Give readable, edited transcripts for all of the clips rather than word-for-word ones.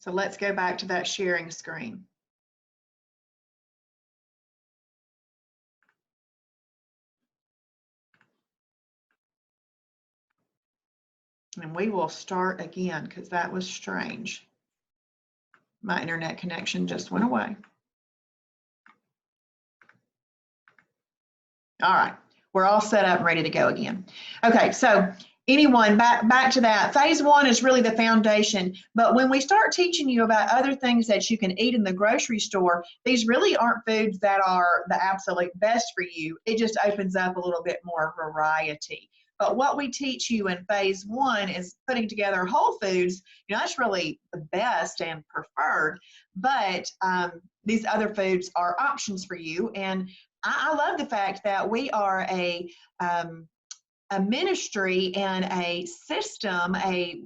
So let's go back to that sharing screen. And we will start again because that was strange. My internet connection just went away. All right, we're all set up and ready to go again. Okay, so anyone, back to that. Phase one is really the foundation, but when we start teaching you about other things that you can eat in the grocery store, these really aren't foods that are the absolute best for you. It just opens up a little bit more variety. But what we teach you in phase one is putting together whole foods. You know, that's really the best and preferred, but these other foods are options for you. And I love the fact that we are a ministry and a system, a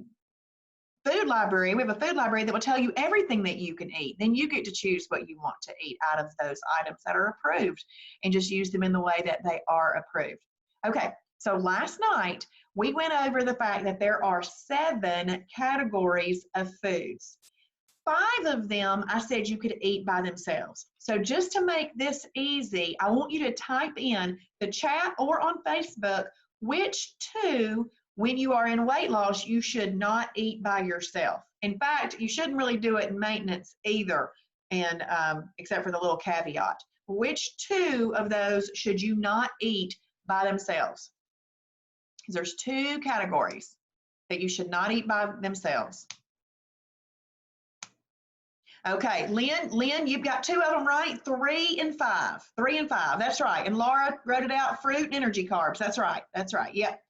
food library. We have a food library that will tell you everything that you can eat. Then you get to choose what you want to eat out of those items that are approved and just use them in the way that they are approved. Okay, so last night we went over the fact that there are 7 categories of foods. 5 of them I said you could eat by themselves. So just to make this easy, I want you to type in the chat or on Facebook which 2, when you are in weight loss, you should not eat by yourself. In fact, you shouldn't really do it in maintenance either, and except for the little caveat. Which 2 of those should you not eat by themselves? There's 2 categories that you should not eat by themselves. Okay, Lynn, you've got 2 of them right, 3 and 5. 3 and 5, that's right. And Laura wrote it out, fruit and energy carbs. That's right, yep.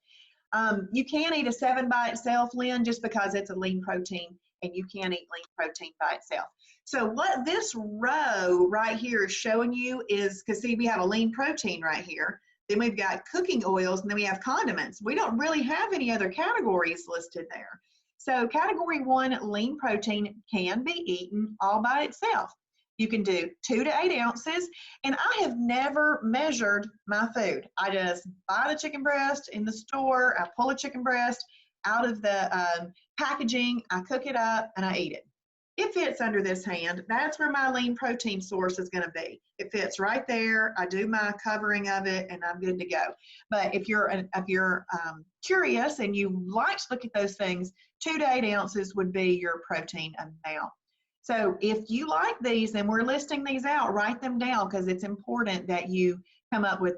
You can eat a 7 by itself, Lynn, just because it's a lean protein, and you can eat lean protein by itself. So what this row right here is showing you is, because see, we have a lean protein right here, then we've got cooking oils, and then we have condiments. We don't really have any other categories listed there. So category 1, lean protein, can be eaten all by itself. You can do 2 to 8 ounces, and I have never measured my food. I just buy the chicken breast in the store, I pull a chicken breast out of the packaging, I cook it up, and I eat it. It fits under this hand. That's where my lean protein source is going to be. It fits right there. I do my covering of it, and I'm good to go. But if you're curious and you like to look at those things, 2 to 8 ounces would be your protein amount. So if you like these, and we're listing these out, write them down, because it's important that you come up with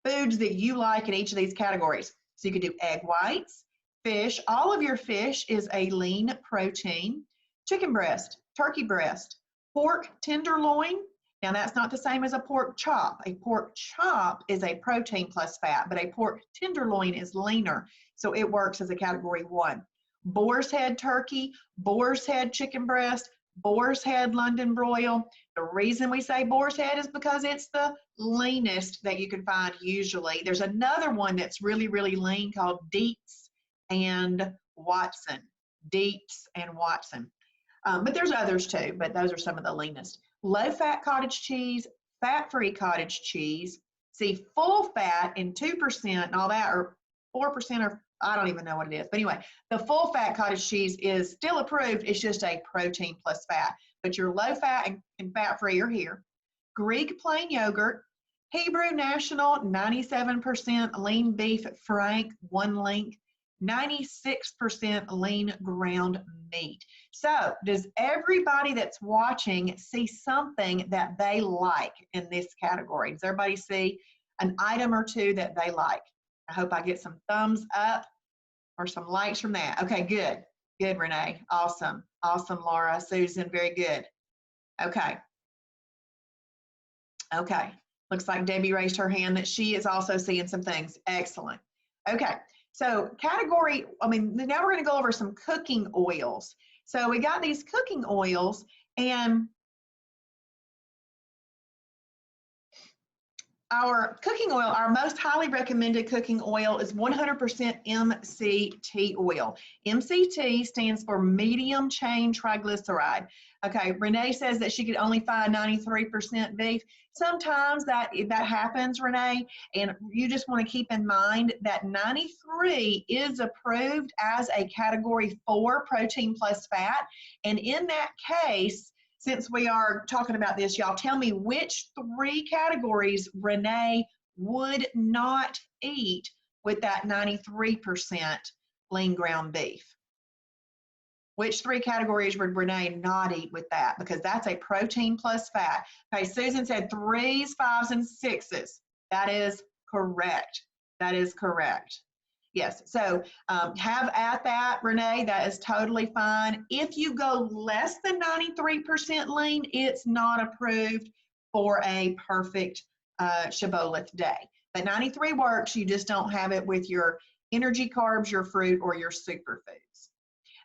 foods that you like in each of these categories. So you could do egg whites, fish. All of your fish is a lean protein. Chicken breast, turkey breast, pork tenderloin. Now that's not the same as a pork chop. A pork chop is a protein plus fat, but a pork tenderloin is leaner. So it works as a category 1. Boar's head turkey, boar's head chicken breast, boar's head London broil. The reason we say boar's head is because it's the leanest that you can find usually. There's another one that's really, really lean called Dietz and Watson. Dietz and Watson. But there's others too, but those are some of the leanest. Low-fat cottage cheese, fat-free cottage cheese. See, full fat and 2% and all that, or 4%, or I don't even know what it is. But anyway, the full-fat cottage cheese is still approved. It's just a protein plus fat. But your low-fat and fat-free are here. Greek plain yogurt, Hebrew National, 97% lean beef frank, 1 link, 96% lean ground meat. So does everybody that's watching see something that they like in this category? Does everybody see an item or 2 that they like? I hope I get some thumbs up or some likes from that. Okay, good. Good, Renee. Awesome. Awesome, Laura. Susan, very good. Okay. Okay. Looks like Debbie raised her hand that she is also seeing some things. Excellent. Okay. So category, now we're going to go over some cooking oils. So we got these cooking oils, and our cooking oil, our most highly recommended cooking oil is 100% MCT oil. MCT stands for medium chain triglyceride. Okay, Renee says that she could only find 93% beef. Sometimes that happens, Renee, and you just want to keep in mind that 93 is approved as a category 4 protein plus fat. And in that case, since we are talking about this, y'all tell me which 3 categories Renee would not eat with that 93% lean ground beef. Which 3 categories would Renee not eat with that? Because that's a protein plus fat. Okay, Susan said 3s, 5s, and 6s. That is correct. That is correct. Yes, so have at that, Renee. That is totally fine. If you go less than 93% lean, it's not approved for a perfect Shibboleth day. But 93 works, you just don't have it with your energy carbs, your fruit, or your superfoods.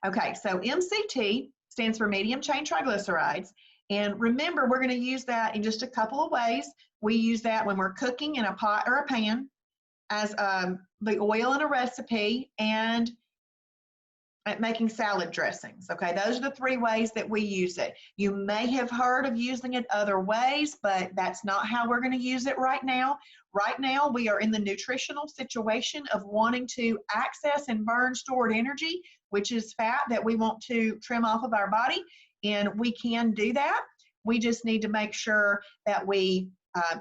Okay, so MCT stands for medium chain triglycerides. And remember, we're going to use that in just a couple of ways. We use that when we're cooking in a pot or a pan, as the oil in a recipe, and at making salad dressings. Okay, those are the 3 ways that we use it. You may have heard of using it other ways, but that's not how we're going to use it right now. Right now, we are in the nutritional situation of wanting to access and burn stored energy, which is fat that we want to trim off of our body, and we can do that. We just need to make sure that we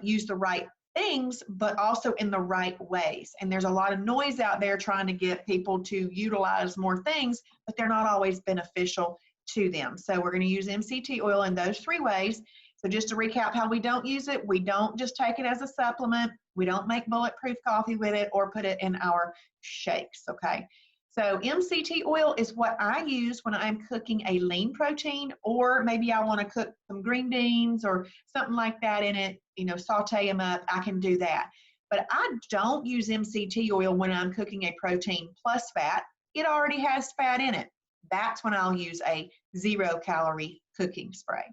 use the right things, but also in the right ways. And there's a lot of noise out there trying to get people to utilize more things, but they're not always beneficial to them. So we're going to use MCT oil in those 3 ways. So just to recap how we don't use it, we don't just take it as a supplement. We don't make bulletproof coffee with it or put it in our shakes, okay? So MCT oil is what I use when I'm cooking a lean protein, or maybe I want to cook some green beans or something like that in it, you know, saute them up. I can do that. But I don't use MCT oil when I'm cooking a protein plus fat. It already has fat in it. That's when I'll use a 0-calorie cooking spray.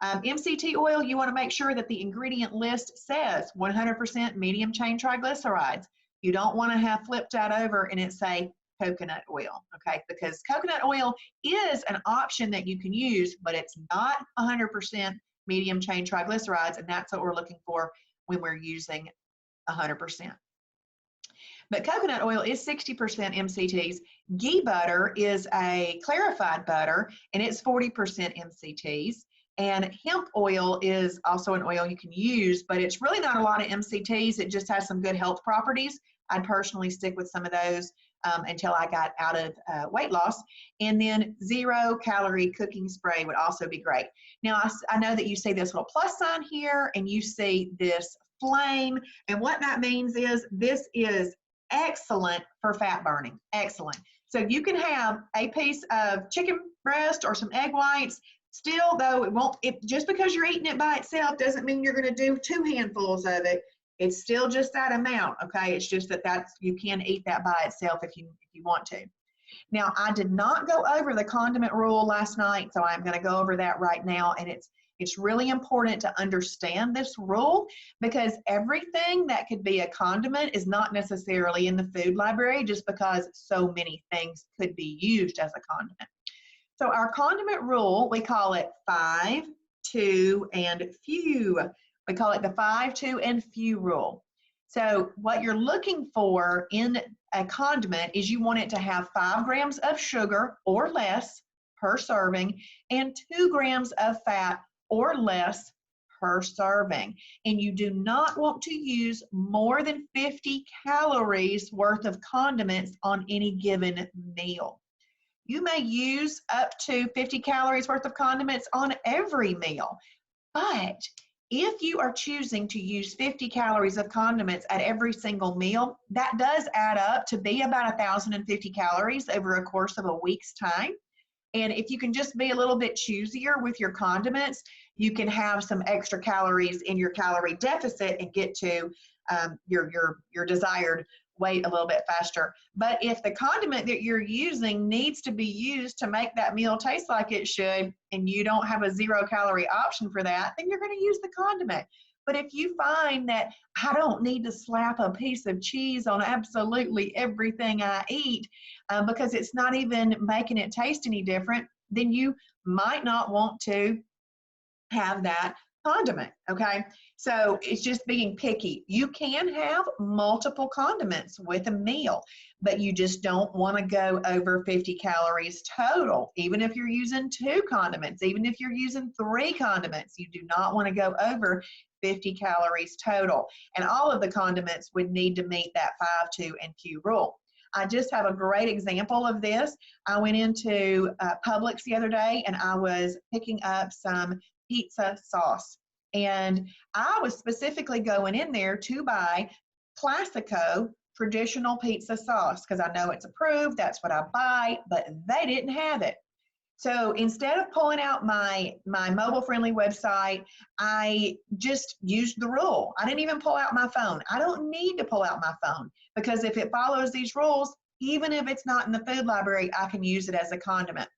MCT oil, you want to make sure that the ingredient list says 100% medium chain triglycerides. You don't want to have flipped that over and it say coconut oil, okay? Because coconut oil is an option that you can use, but it's not 100% medium chain triglycerides, and that's what we're looking for when we're using 100%. But coconut oil is 60% MCTs. Ghee butter is a clarified butter, and it's 40% MCTs. And hemp oil is also an oil you can use, but it's really not a lot of MCTs. It just has some good health properties. I'd personally stick with some of those until I got out of weight loss. And then 0-calorie cooking spray would also be great. Now, I know that you see this little plus sign here, and you see this flame. And what that means is this is excellent for fat burning. Excellent. So you can have a piece of chicken breast or some egg whites. Still, though, just because you're eating it by itself doesn't mean you're going to do 2 handfuls of it. It's still just that amount, okay? It's just that you can eat that by itself if you want to. Now, I did not go over the condiment rule last night, so I'm going to go over that right now. And it's really important to understand this rule, because everything that could be a condiment is not necessarily in the food library, just because so many things could be used as a condiment. So our condiment rule, we call it 5, 2, and few. We call it the 5, 2, and few rule. So what you're looking for in a condiment is you want it to have 5 grams of sugar or less per serving and 2 grams of fat or less per serving. And you do not want to use more than 50 calories worth of condiments on any given meal. You may use up to 50 calories worth of condiments on every meal, but if you are choosing to use 50 calories of condiments at every single meal, that does add up to be about 1,050 calories over a course of a week's time. And if you can just be a little bit choosier with your condiments, you can have some extra calories in your calorie deficit and get to your desired weight a little bit faster. But if the condiment that you're using needs to be used to make that meal taste like it should, and you don't have a 0-calorie option for that, then you're going to use the condiment. But if you find that I don't need to slap a piece of cheese on absolutely everything I eat because it's not even making it taste any different, then you might not want to have that condiment, okay? So it's just being picky. You can have multiple condiments with a meal, but you just don't want to go over 50 calories total. Even if you're using 2 condiments, even if you're using 3 condiments, you do not want to go over 50 calories total. And all of the condiments would need to meet that 5-2 and Q rule. I just have a great example of this. I went into Publix the other day and I was picking up some pizza sauce. And I was specifically going in there to buy Classico traditional pizza sauce because I know it's approved, that's what I buy, but they didn't have it. So instead of pulling out my mobile friendly website, I just used the rule. I didn't even pull out my phone. I don't need to pull out my phone because if it follows these rules, even if it's not in the food library, I can use it as a condiment.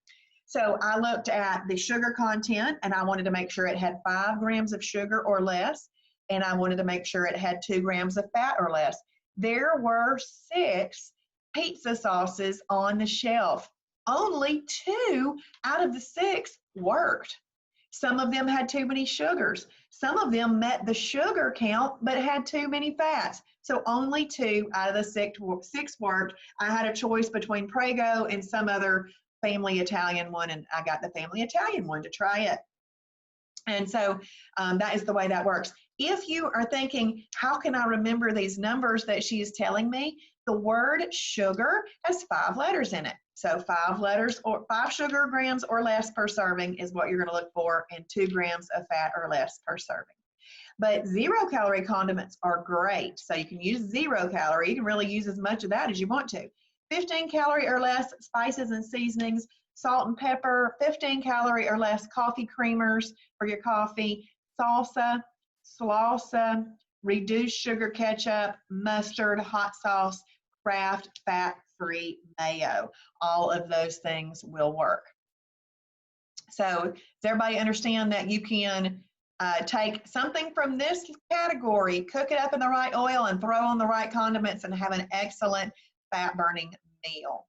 So I looked at the sugar content and I wanted to make sure it had 5 grams of sugar or less, and I wanted to make sure it had 2 grams of fat or less. There were 6 pizza sauces on the shelf. Only 2 out of the 6 worked. Some of them had too many sugars. Some of them met the sugar count but had too many fats. So only 2 out of the 6 worked. I had a choice between Prego and some other family Italian one, and I got the family Italian one to try it. And so that is the way that works. If you are thinking, how can I remember these numbers that she is telling me? The word sugar has 5 letters in it. So 5 letters or 5 sugar grams or less per serving is what you're going to look for, and 2 grams of fat or less per serving. But 0 calorie condiments are great. So you can use 0 calorie. You can really use as much of that as you want to. 15 calorie or less spices and seasonings, salt and pepper, 15 calorie or less coffee creamers for your coffee, salsa, salsa, reduced sugar ketchup, mustard, hot sauce, Kraft fat-free mayo. All of those things will work. So does everybody understand that you can take something from this category, cook it up in the right oil, and throw on the right condiments and have an excellent fat-burning meal?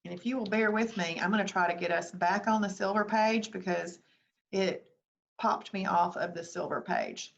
And if you will bear with me, I'm going to try to get us back on the silver page because it popped me off of the silver page.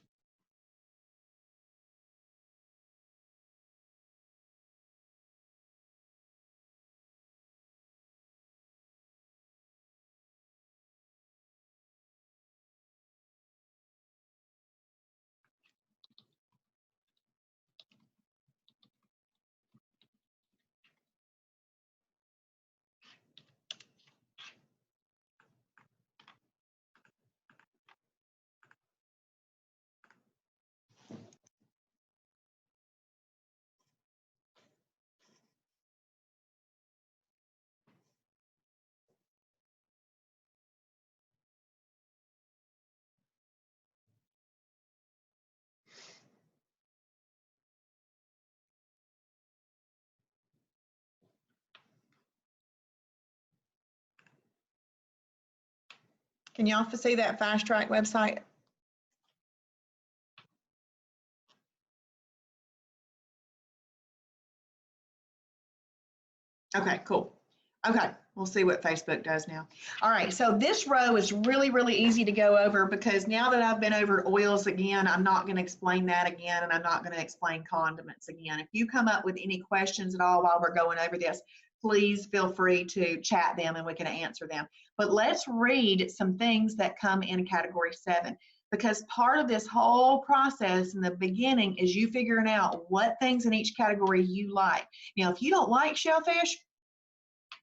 Can y'all see that Fast Track website? Okay, cool. Okay, we'll see what Facebook does now. All right, so this row is really, really easy to go over because now that I've been over oils again, I'm not going to explain that again, and I'm not going to explain condiments again. If you come up with any questions at all while we're going over this, please feel free to chat them and we can answer them. But let's read some things that come in category 7, because part of this whole process in the beginning is you figuring out what things in each category you like. Now, if you don't like shellfish,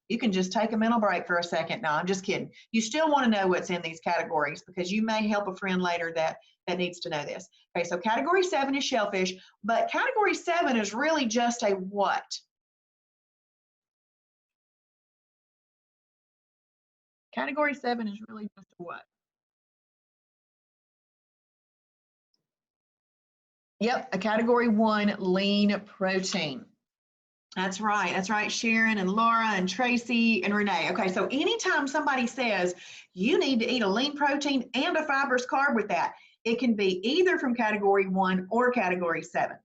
you can just take a mental break for a second. No, I'm just kidding. You still want to know what's in these categories because you may help a friend later that needs to know this. Okay, so category 7 is shellfish, but category 7 is really just a what? Category 7 is really just a what? Yep, a category 1 lean protein. That's right. That's right. Sharon and Laura and Tracy and Renee. Okay, so anytime somebody says you need to eat a lean protein and a fibrous carb with that, it can be either from category 1 or category 7.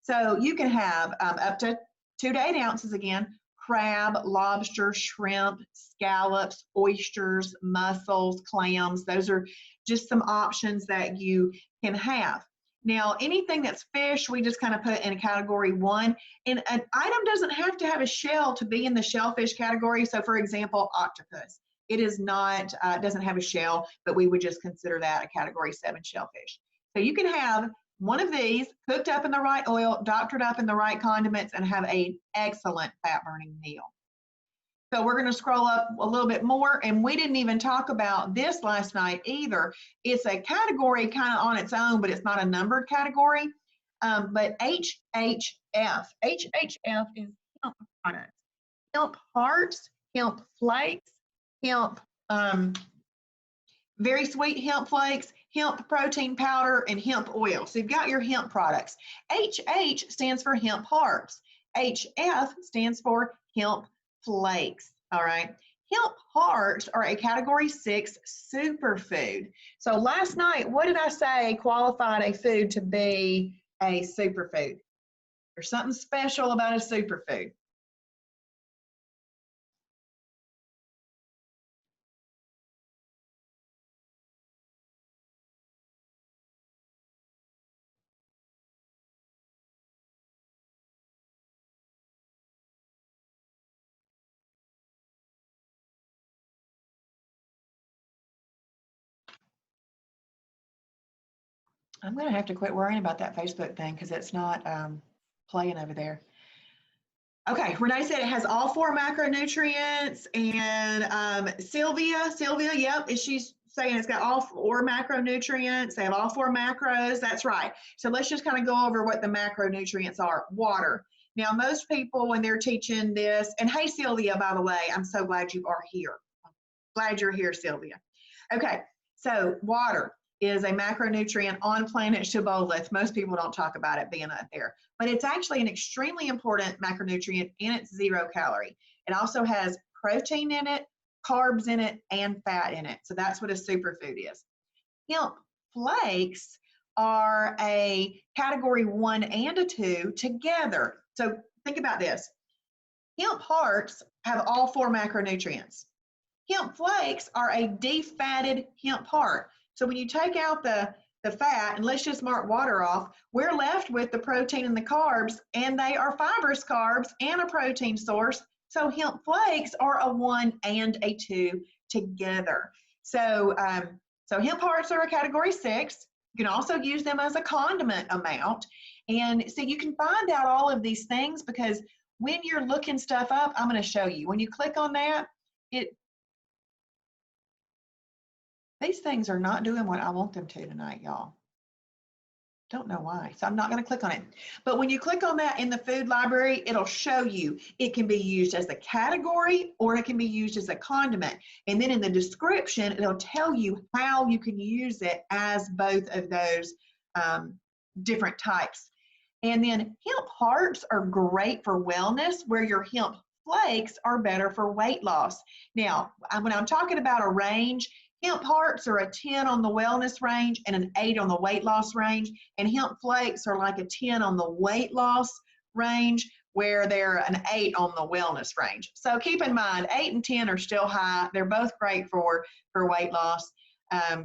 So you can have up to 2 to 8 ounces again, crab, lobster, shrimp, scallops, oysters, mussels, clams. Those are just some options that you can have. Now, anything that's fish, we just kind of put in category 1. And an item doesn't have to have a shell to be in the shellfish category. So, for example, octopus. It is not, doesn't have a shell, but we would just consider that a category 7 shellfish. So you can have one of these cooked up in the right oil, doctored up in the right condiments, and have an excellent fat burning meal. So we're going to scroll up a little bit more, and we didn't even talk about this last night either. It's a category kind of on its own, but it's not a numbered category. But HHF is hemp products, hemp hearts, hemp flakes, hemp very sweet hemp flakes, hemp protein powder, and hemp oil. So you've got your hemp products. HH stands for hemp hearts. HF stands for hemp flakes. All right. Hemp hearts are a category 6 superfood. So last night, what did I say qualified a food to be a superfood? There's something special about a superfood. I'm going to have to quit worrying about that Facebook thing because it's not playing over there. Okay, Renee said it has all 4 macronutrients, and Sylvia, yep, is she's saying it's got all 4 macronutrients. They have all 4 macros. That's right. So let's just kind of go over what the macronutrients are. Water. Now, most people, when they're teaching this, and hey, Sylvia, by the way, I'm so glad you are here. Glad you're here, Sylvia. Okay, so water is a macronutrient on planet Shibboleth. Most people don't talk about it being up there, but it's actually an extremely important macronutrient, and it's 0 calorie. It also has protein in it, carbs in it, and fat in it. So that's what a superfood is. Hemp flakes are a category 1 and a 2 together. So think about this. Hemp hearts have all 4 macronutrients. Hemp flakes are a defatted hemp heart. So when you take out the fat, and let's just mark water off, we're left with the protein and the carbs, and they are fibrous carbs and a protein source. So hemp flakes are a 1 and a 2 together. So, so hemp hearts are a category 6. You can also use them as a condiment amount. And so you can find out all of these things because when you're looking stuff up, I'm going to show you. When you click on that, these things are not doing what I want them to tonight, y'all. Don't know why. So I'm not going to click on it. But when you click on that in the food library, it'll show you it can be used as a category or it can be used as a condiment. And then in the description, it'll tell you how you can use it as both of those different types. And then hemp hearts are great for wellness, where your hemp flakes are better for weight loss. Now, when I'm talking about a range, hemp hearts are a 10 on the wellness range and an 8 on the weight loss range. And hemp flakes are like a 10 on the weight loss range, where they're an 8 on the wellness range. So keep in mind, 8 and 10 are still high. They're both great for weight loss.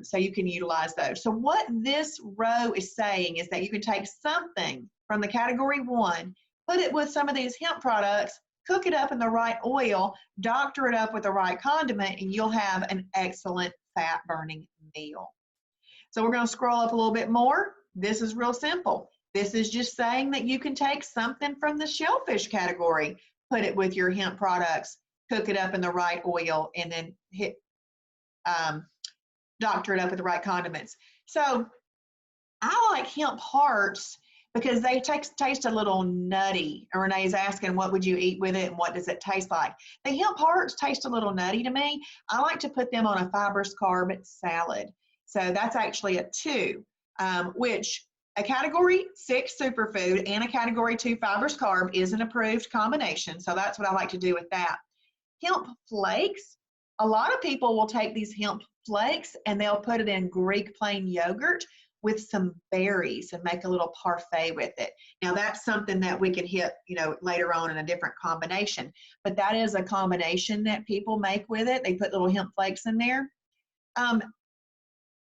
So you can utilize those. So what this row is saying is that you can take something from the category 1, put it with some of these hemp products, cook it up in the right oil, doctor it up with the right condiment, and you'll have an excellent fat burning meal. So we're going to scroll up a little bit more. This is real simple. This is just saying that you can take something from the shellfish category, put it with your hemp products, cook it up in the right oil, and then doctor it up with the right condiments. So I like hemp hearts because they taste a little nutty. And Renee's asking, what would you eat with it and what does it taste like? The hemp hearts taste a little nutty to me. I like to put them on a fibrous carb salad. So that's actually a 2, which A category 6 superfood and a category 2 fibrous carb is an approved combination. So that's what I like to do with that. Hemp flakes. A lot of people will take these hemp flakes and they'll put it in Greek plain yogurt with some berries and make a little parfait with it. Now that's something that we can hit, later on in a different combination. But that is a combination that people make with it. They put little hemp flakes in there.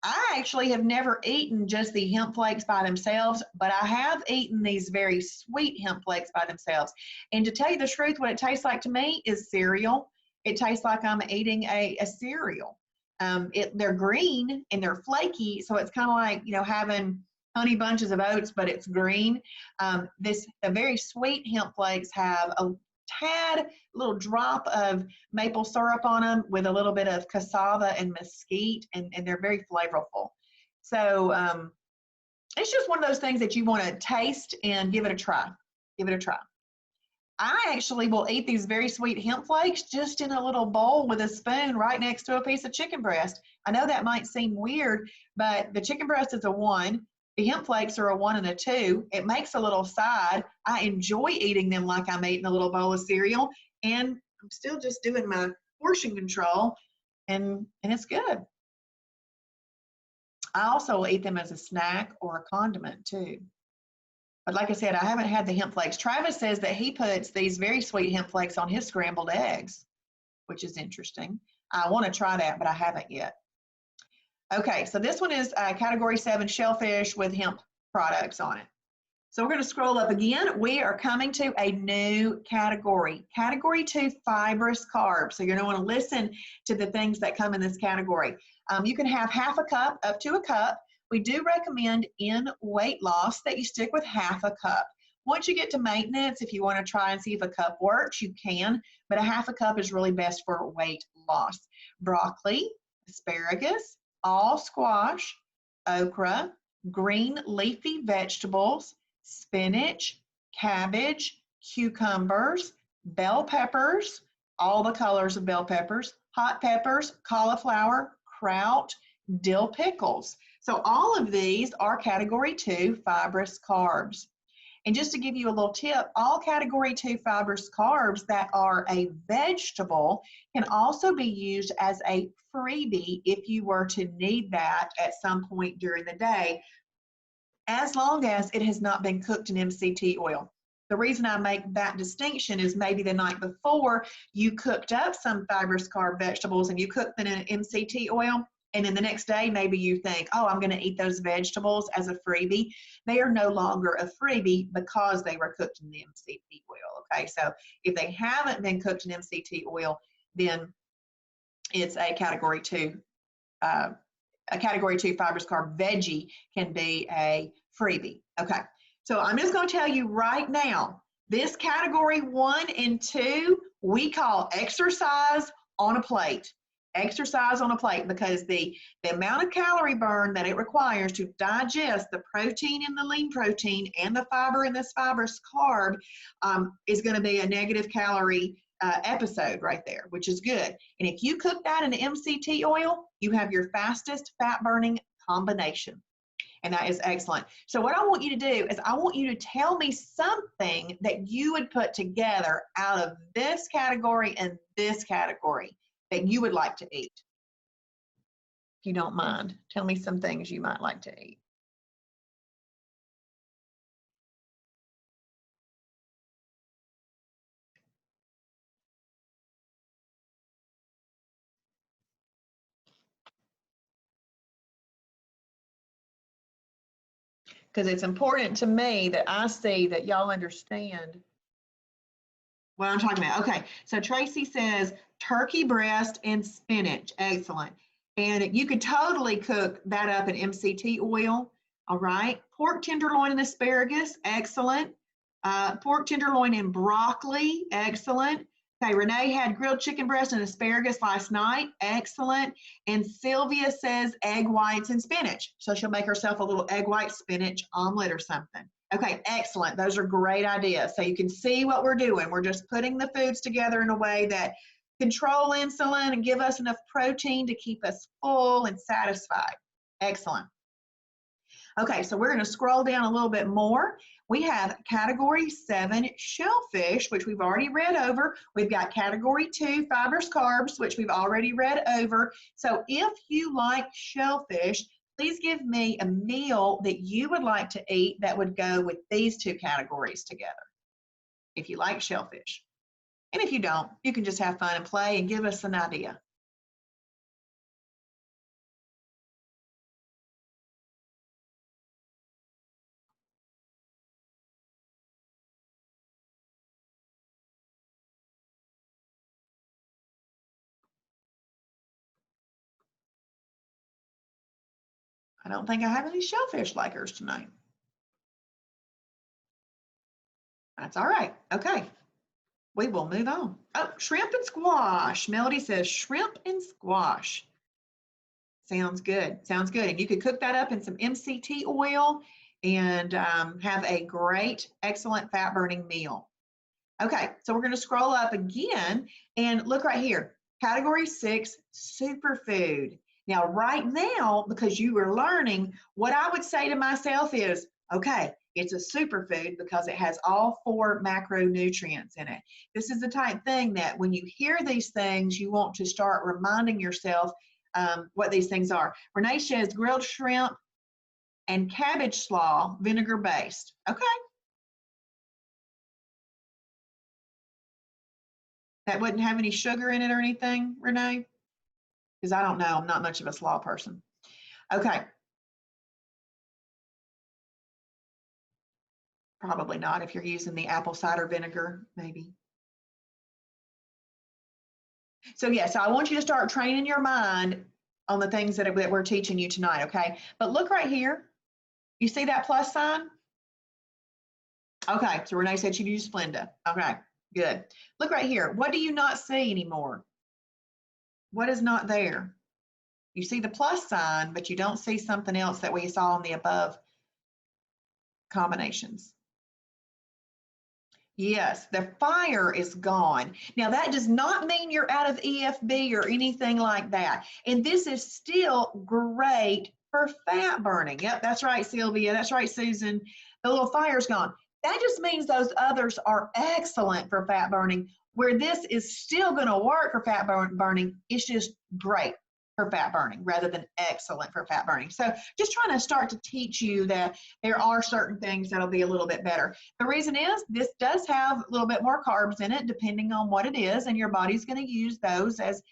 I actually have never eaten just the hemp flakes by themselves, but I have eaten these very sweet hemp flakes by themselves. And to tell you the truth, what it tastes like to me is cereal. It tastes like I'm eating a cereal. They're green and they're flaky, so it's kind of like, having honey bunches of oats, but it's green. The very sweet hemp flakes have a tad little drop of maple syrup on them with a little bit of cassava and mesquite, and they're very flavorful. So it's just one of those things that you want to taste and give it a try. Give it a try. I actually will eat these very sweet hemp flakes just in a little bowl with a spoon right next to a piece of chicken breast. I know that might seem weird, but the chicken breast is a 1. The hemp flakes are a 1 and a 2. It makes a little side. I enjoy eating them like I'm eating a little bowl of cereal, and I'm still just doing my portion control, and it's good. I also will eat them as a snack or a condiment too. But like I said, I haven't had the hemp flakes. Travis says that he puts these very sweet hemp flakes on his scrambled eggs, which is interesting. I want to try that, but I haven't yet. Okay, so this one is category 7 shellfish with hemp products on it. So we're going to scroll up again. We are coming to a new category, category 2 fibrous carbs. So you're going to want to listen to the things that come in this category. You can have half a cup up to a cup. We do recommend in weight loss that you stick with half a cup. Once you get to maintenance, if you want to try and see if a cup works, you can, but a half a cup is really best for weight loss. Broccoli, asparagus, all squash, okra, green leafy vegetables, spinach, cabbage, cucumbers, bell peppers, all the colors of bell peppers, hot peppers, cauliflower, kraut, dill pickles. So all of these are category 2 fibrous carbs. And just to give you a little tip, all category 2 fibrous carbs that are a vegetable can also be used as a freebie if you were to need that at some point during the day, as long as it has not been cooked in MCT oil. The reason I make that distinction is maybe the night before you cooked up some fibrous carb vegetables and you cooked them in MCT oil, and then the next day maybe you think, oh, I'm going to eat those vegetables as a freebie. They are no longer a freebie because they were cooked in the MCT oil. Okay, so if they haven't been cooked in MCT oil, then it's a category 2 fibrous carb veggie can be a freebie. Okay, so I'm just going to tell you right now, this category 1 and 2 we call exercise on a plate. Exercise on a plate, because the amount of calorie burn that it requires to digest the protein in the lean protein and the fiber in this fibrous carb is going to be a negative calorie episode right there, which is good. And if you cook that in MCT oil, you have your fastest fat burning combination. And that is excellent. So what I want you to do is I want you to tell me something that you would put together out of this category and this category that you would like to eat. If you don't mind, tell me some things you might like to eat. Because it's important to me that I see that y'all understand what I'm talking about. Okay, so Tracy says turkey breast and spinach. Excellent. And you could totally cook that up in MCT oil. All right. Pork tenderloin and asparagus. Excellent. Pork tenderloin and broccoli. Excellent. Okay, Renee had grilled chicken breast and asparagus last night. Excellent. And Sylvia says egg whites and spinach. So she'll make herself a little egg white spinach omelet or something. Okay, excellent. Those are great ideas. So you can see what we're doing. We're just putting the foods together in a way that control insulin and give us enough protein to keep us full and satisfied. Excellent. Okay, so we're going to scroll down a little bit more. We have category 7 shellfish, which we've already read over. We've got category 2 fibrous carbs, which we've already read over. So if you like shellfish, please give me a meal that you would like to eat that would go with these 2 categories together, if you like shellfish. And if you don't, you can just have fun and play and give us an idea. I don't think I have any shellfish likers tonight. That's all right. Okay. We will move on. Oh, shrimp and squash. Melody says shrimp and squash. Sounds good. Sounds good. And you could cook that up in some MCT oil and have a great, excellent fat burning meal. Okay, so we're going to scroll up again and look right here. Category 6, superfood. Now, right now, because you were learning, what I would say to myself is, okay, it's a superfood because it has all 4 macronutrients in it. This is the type thing that when you hear these things, you want to start reminding yourself what these things are. Renee says grilled shrimp and cabbage slaw, vinegar based. Okay. That wouldn't have any sugar in it or anything, Renee? Because I don't know. I'm not much of a slaw person. Okay. Probably not if you're using the apple cider vinegar, maybe. So yeah, so I want you to start training your mind on the things that we're teaching you tonight, okay? But look right here. You see that plus sign? Okay, so Renee said she'd use Splenda. Okay, good. Look right here. What do you not see anymore? What is not there? You see the plus sign, but you don't see something else that we saw in the above combinations. Yes, the fire is gone. Now, that does not mean you're out of EFB or anything like that. And this is still great for fat burning. Yep, that's right, Sylvia. That's right, Susan. The little fire's gone. That just means those others are excellent for fat burning, where this is still going to work for fat burning. It's just great for fat burning rather than excellent for fat burning. So just trying to start to teach you that there are certain things that'll be a little bit better. The reason is this does have a little bit more carbs in it depending on what it is, and your body's going to use those as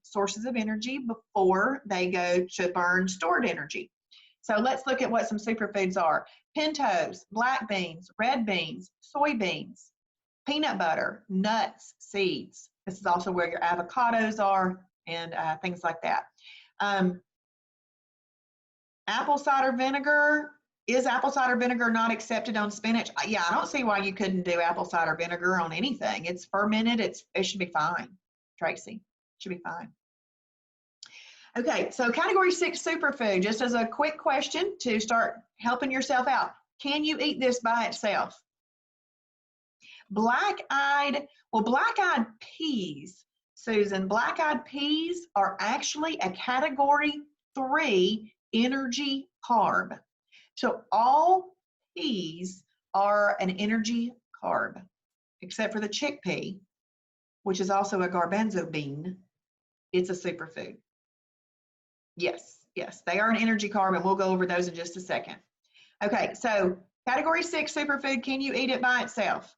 sources of energy before they go to burn stored energy. So let's look at what some superfoods are. Pintos, black beans, red beans, soybeans, peanut butter, nuts, seeds. This is also where your avocados are, and things like that. Apple cider vinegar, is apple cider vinegar not accepted on spinach? Yeah, I don't see why you couldn't do apple cider vinegar on anything. It's fermented, it should be fine, Tracy, should be fine. Okay, so category 6 superfood, just as a quick question to start helping yourself out. Can you eat this by itself? Black-eyed peas, Susan, black-eyed peas are actually a category 3 energy carb. So all peas are an energy carb, except for the chickpea, which is also a garbanzo bean. It's a superfood. Yes, yes, they are an energy carb, and we'll go over those in just a second. Okay, so category 6 superfood, can you eat it by itself?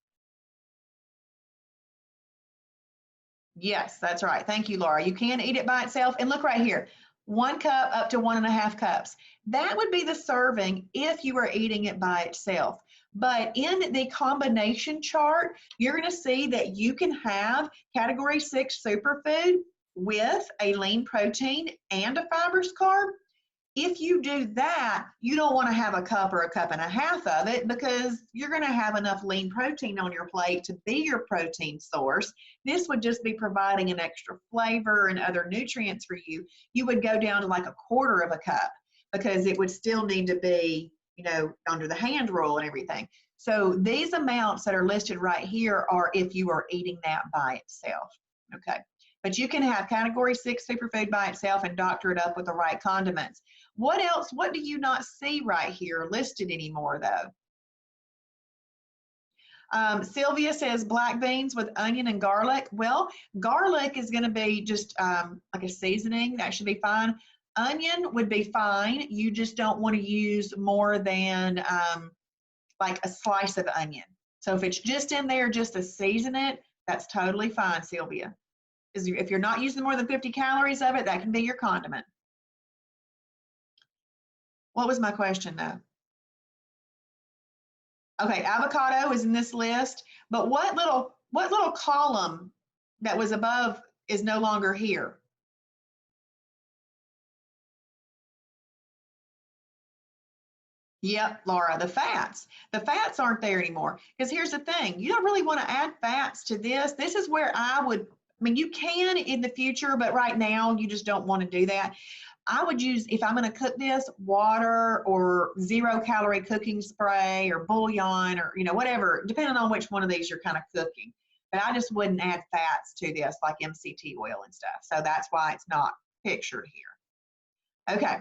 Yes, that's right. Thank you, Laura. You can eat it by itself. And look right here, 1 cup up to 1.5 cups. That would be the serving if you were eating it by itself. But in the combination chart, you're going to see that you can have category 6 superfood with a lean protein and a fibrous carb. If you do that, you don't want to have a cup or a cup and a half of it because you're going to have enough lean protein on your plate to be your protein source. This would just be providing an extra flavor and other nutrients for you. You would go down to like 1/4 of a cup because it would still need to be, you know, under the hand rule and everything. So these amounts that are listed right here are if you are eating that by itself. Okay. But you can have category 6 superfood by itself and doctor it up with the right condiments. What else? What do you not see right here listed anymore, though? Sylvia says black beans with onion and garlic. Well, garlic is going to be just like a seasoning. That should be fine. Onion would be fine. You just don't want to use more than like a slice of onion. So if it's just in there just to season it, that's totally fine, Sylvia. If you're not using more than 50 calories of it, that can be your condiment. What was my question, though? Okay, avocado is in this list, but what little column that was above is no longer here? Yep, Laura, the fats. The fats aren't there anymore. Because here's the thing, you don't really want to add fats to this. This is where I mean, you can in the future, but right now you just don't want to do that. I would use, if I'm going to cook this, water or 0-calorie cooking spray or bouillon or, whatever, depending on which one of these you're kind of cooking. But I just wouldn't add fats to this like MCT oil and stuff. So that's why it's not pictured here. Okay,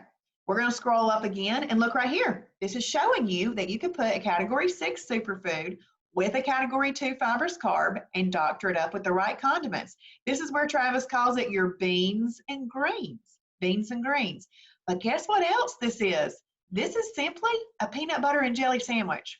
we're going to scroll up again and look right here. This is showing you that you can put a category 6 superfood with a category 2 fibrous carb and doctor it up with the right condiments. This is where Travis calls it your beans and greens. Beans and greens. But guess what else this is? This is simply a peanut butter and jelly sandwich.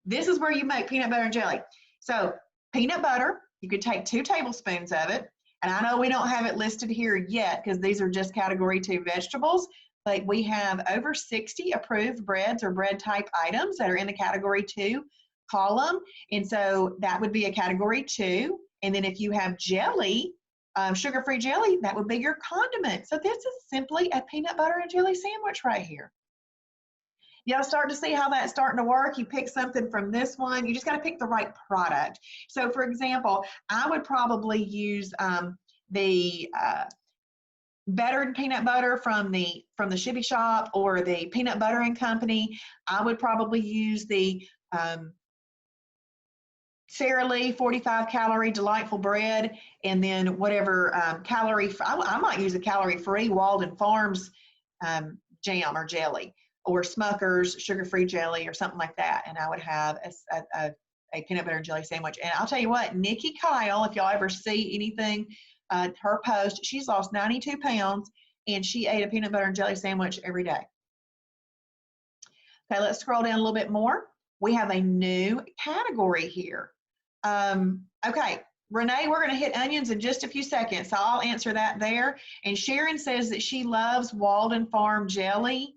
This is where you make peanut butter and jelly. So peanut butter, you could take 2 tablespoons of it. And I know we don't have it listed here yet because these are just category 2 vegetables, but we have over 60 approved breads or bread type items that are in the category 2 column. And so that would be a category 2. And then if you have jelly, sugar-free jelly, that would be your condiment. So this is simply a peanut butter and jelly sandwich right here. Y'all start to see how that's starting to work. You pick something from this one. You just got to pick the right product. So for example, I would probably use the bettered peanut butter from the Shibby Shop or the Peanut Butter and Company. I would probably use the Sara Lee 45-calorie delightful bread, and then whatever I might use a calorie-free Walden Farms jam or jelly, or Smucker's sugar-free jelly or something like that, and I would have a peanut butter and jelly sandwich. And I'll tell you what, Nikki Kyle, if y'all ever see anything, her post, she's lost 92 pounds, and she ate a peanut butter and jelly sandwich every day. Okay, let's scroll down a little bit more. We have a new category here. Okay, Renee, we're going to hit onions in just a few seconds, so I'll answer that there. And Sharon says that she loves Walden Farm jelly.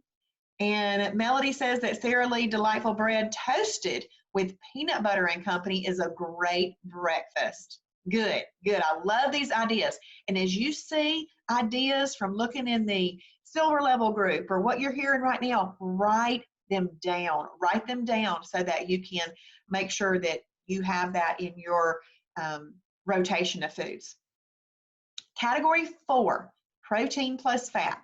And Melody says that Sara Lee Delightful Bread toasted with peanut butter and company is a great breakfast. Good, good. I love these ideas. And as you see ideas from looking in the silver level group or what you're hearing right now, write them down. Write them down so that you can make sure that you have that in your rotation of foods. Category 4, protein plus fat.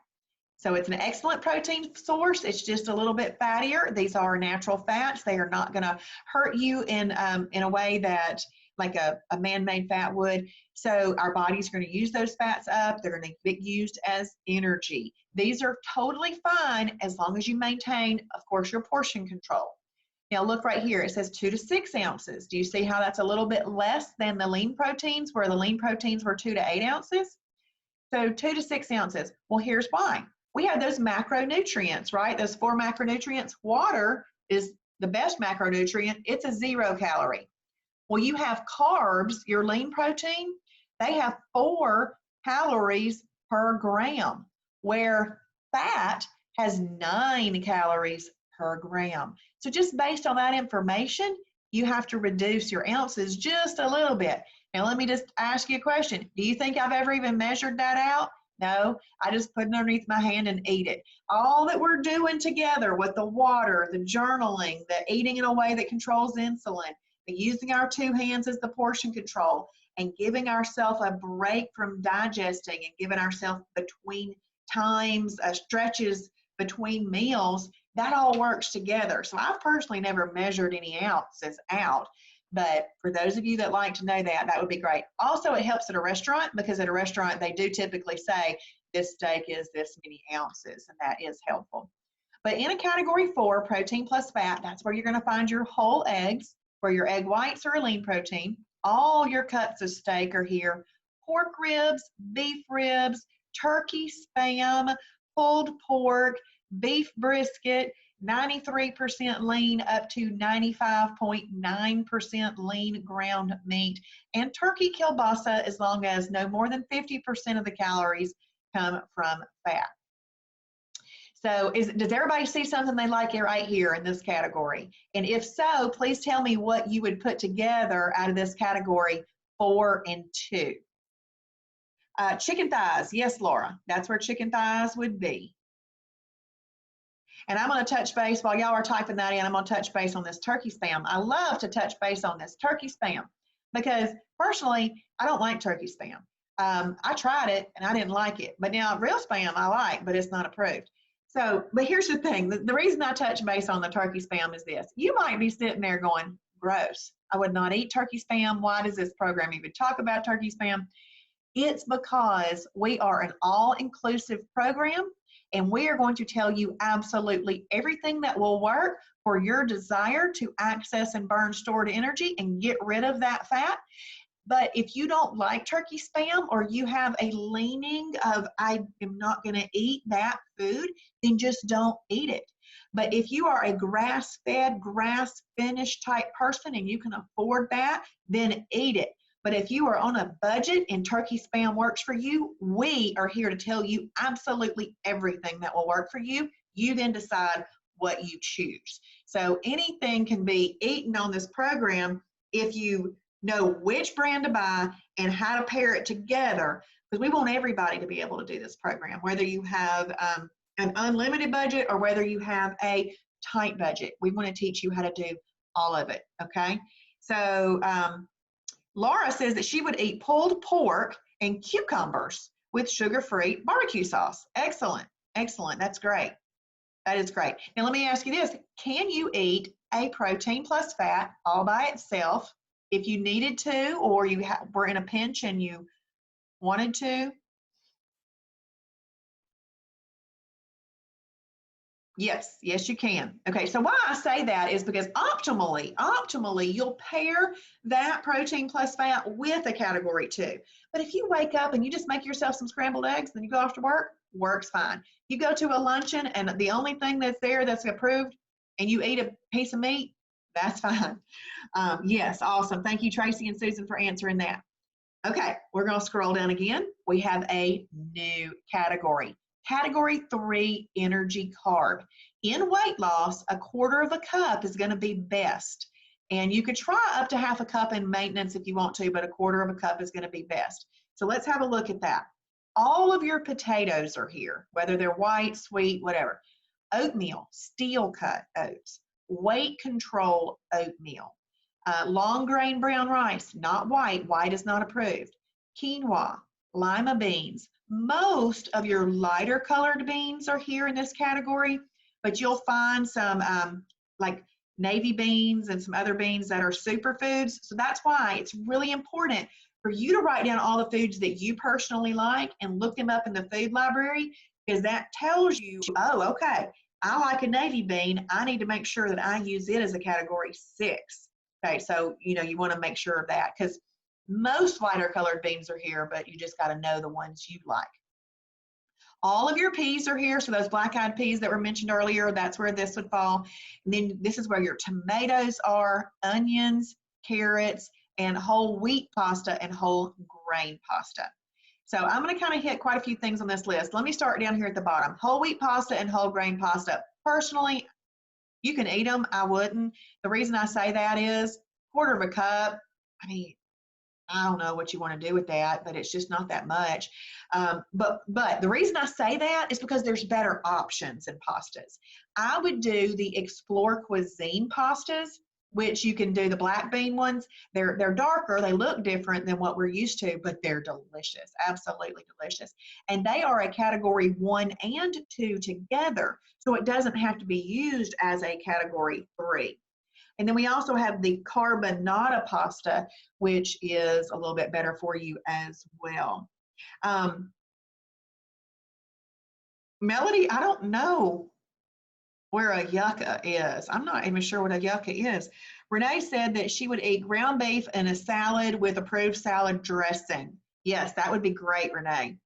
So it's an excellent protein source. It's just a little bit fattier. These are natural fats. They are not going to hurt you in a way that like a man-made fat would. So our body's going to use those fats up. They're going to get used as energy. These are totally fine as long as you maintain, of course, your portion control. Now look right here, it says 2 to 6 ounces. Do you see how that's a little bit less than the lean proteins, where the lean proteins were 2 to 8 ounces? So 2 to 6 ounces. Well, here's why. We have those macronutrients, right? Those 4 macronutrients. Water is the best macronutrient. It's a 0 calorie. Well, you have carbs, your lean protein, they have 4 calories per gram, where fat has 9 calories per gram. So just based on that information, you have to reduce your ounces just a little bit. Now, let me just ask you a question. Do you think I've ever even measured that out? No, I just put it underneath my hand and eat it. All that we're doing together with the water, the journaling, the eating in a way that controls insulin, the using our 2 hands as the portion control, and giving ourselves a break from digesting and giving ourselves between times, stretches between meals, that all works together. So I've personally never measured any ounces out, but for those of you that like to know that, that would be great. Also, it helps at a restaurant, because at a restaurant, they do typically say, this steak is this many ounces, and that is helpful. But in a category 4, protein plus fat, that's where you're going to find your whole eggs, where your egg whites are a lean protein. All your cuts of steak are here. Pork ribs, beef ribs, turkey spam, pulled pork, beef brisket, 93% lean up to 95.9% lean ground meat, and turkey kielbasa, as long as no more than 50% of the calories come from fat. So does everybody see something they like right here in this category? And if so, please tell me what you would put together out of this category 4 and 2. Chicken thighs. Yes, Laura, that's where chicken thighs would be. And I'm going to touch base while y'all are typing that in. I'm going to touch base on this turkey spam. I love to touch base on this turkey spam because personally, I don't like turkey spam. I tried it and I didn't like it. But now real spam I like, but it's not approved. So, but here's the thing. The reason I touch base on the turkey spam is this. You might be sitting there going, gross. I would not eat turkey spam. Why does this program even talk about turkey spam? It's because we are an all-inclusive program, and we are going to tell you absolutely everything that will work for your desire to access and burn stored energy and get rid of that fat. But if you don't like turkey spam, or you have a leaning of I am not going to eat that food, then just don't eat it. But if you are a grass-fed, grass-finished type person and you can afford that, then eat it. But if you are on a budget and turkey spam works for you, we are here to tell you absolutely everything that will work for you. You then decide what you choose. So anything can be eaten on this program if you know which brand to buy and how to pair it together, because we want everybody to be able to do this program, whether you have an unlimited budget or whether you have a tight budget. We want to teach you how to do all of it, okay? So Laura says that she would eat pulled pork and cucumbers with sugar-free barbecue sauce. Excellent, excellent, that's great. That is great. Now let me ask you this, can you eat a protein plus fat all by itself if you needed to, or you were in a pinch and you wanted to? Yes, yes, you can. Okay, so why I say that is because optimally, you'll pair that protein plus fat with a category 2. But if you wake up and you just make yourself some scrambled eggs, then you go off to work, works fine. You go to a luncheon and the only thing that's there that's approved, and you eat a piece of meat, that's fine. Yes, awesome. Thank you, Tracy and Susan, for answering that. Okay, we're going to scroll down again. We have a new category. Category 3, energy carb. In weight loss, 1/4 of a cup is going to be best. And you could try up to 1/2 cup in maintenance if you want to, but 1/4 of a cup is going to be best. So let's have a look at that. All of your potatoes are here, whether they're white, sweet, whatever. Oatmeal, steel cut oats, weight control oatmeal. Long grain brown rice, not white. White is not approved. Quinoa, lima beans. Most of your lighter colored beans are here in this category, but you'll find some like navy beans and some other beans that are superfoods. So that's why it's really important for you to write down all the foods that you personally like and look them up in the food library, because that tells you, oh, okay, I like a navy bean. I need to make sure that I use it as a category 6. Okay, so you want to make sure of that, because most lighter colored beans are here, but you just got to know the ones you like. All of your peas are here, so those black-eyed peas that were mentioned earlier, that's where this would fall. And then this is where your tomatoes are, onions, carrots, and whole wheat pasta and whole grain pasta. So I'm going to kind of hit quite a few things on this list. Let me start down here at the bottom. Whole wheat pasta and whole grain pasta. Personally, you can eat them. I wouldn't. The reason I say that is 1/4 of a cup. I mean, I don't know what you want to do with that, but it's just not that much. But the reason I say that is because there's better options in pastas. I would do the Explore Cuisine pastas, which you can do the black bean ones. They're darker, they look different than what we're used to, but they're delicious, absolutely delicious. And they are a category 1 and 2 together, so it doesn't have to be used as a category 3. And then we also have the carbonara pasta, which is a little bit better for you as well. Melody, I don't know where a yucca is. I'm not even sure what a yucca is. Renee said that she would eat ground beef in a salad with approved salad dressing. Yes, that would be great, Renee.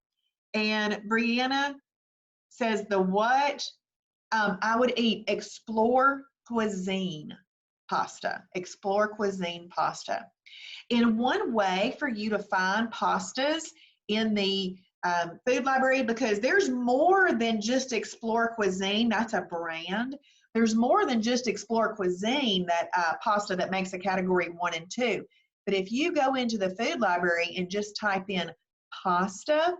And Brianna says the what? I would eat Explore Cuisine pasta. Explore Cuisine pasta. In one way for you to find pastas in the food library, because there's more than just Explore Cuisine. That's a brand. There's more than just Explore Cuisine, that pasta that makes a category 1 and 2. But if you go into the food library and just type in pasta,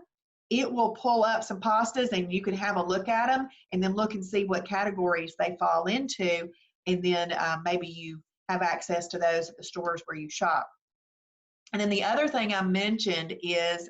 it will pull up some pastas and you can have a look at them and then look and see what categories they fall into. And then maybe you have access to those at the stores where you shop. And then the other thing I mentioned is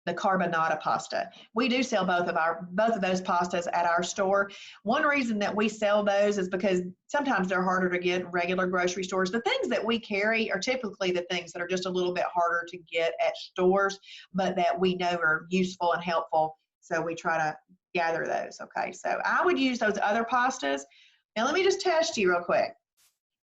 the carbonara pasta. We do sell both of those pastas at our store. One reason that we sell those is because sometimes they're harder to get in regular grocery stores. The things that we carry are typically the things that are just a little bit harder to get at stores, but that we know are useful and helpful. So we try to gather those. Okay, so I would use those other pastas. Now let me just test you real quick.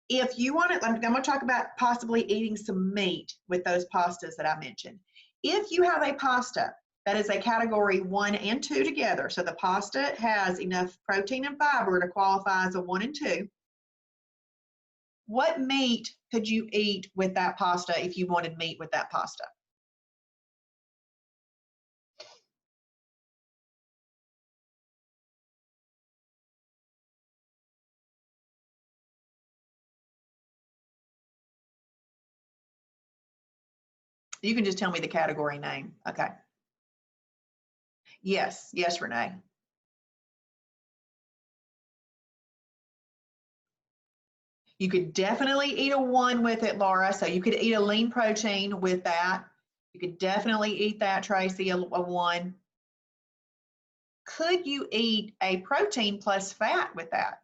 If you want to, I'm going to talk about possibly eating some meat with those pastas that I mentioned. If you have a pasta that is a category 1 and 2 together, so the pasta has enough protein and fiber to qualify as a 1 and 2, what meat could you eat with that pasta if you wanted meat with that pasta? You can just tell me the category name. Okay. Yes, yes, Renee. You could definitely eat a 1 with it, Laura. So you could eat a lean protein with that. You could definitely eat that, Tracy, a 1. Could you eat a protein plus fat with that?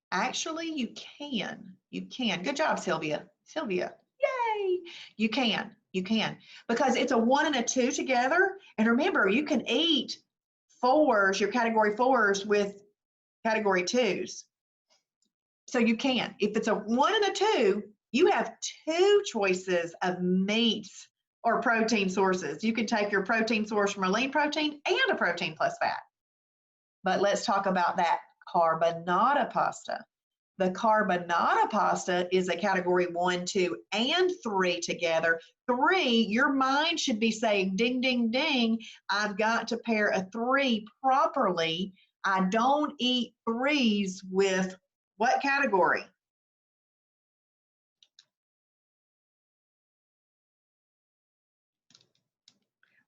Actually, you can. You can. Good job, Sylvia. Sylvia, yay! You can. You can. Because it's a 1 and a 2 together. And remember, you can eat 4s, your category 4s, with category 2s. So you can. If it's a 1 and a 2, you have 2 choices of meats or protein sources. You can take your protein source from a lean protein and a protein plus fat. But let's talk about that carbonara pasta. The carbonara pasta is a category 1, 2, and 3 together. 3, your mind should be saying, ding, ding, ding, I've got to pair a 3 properly. I don't eat 3s with what category?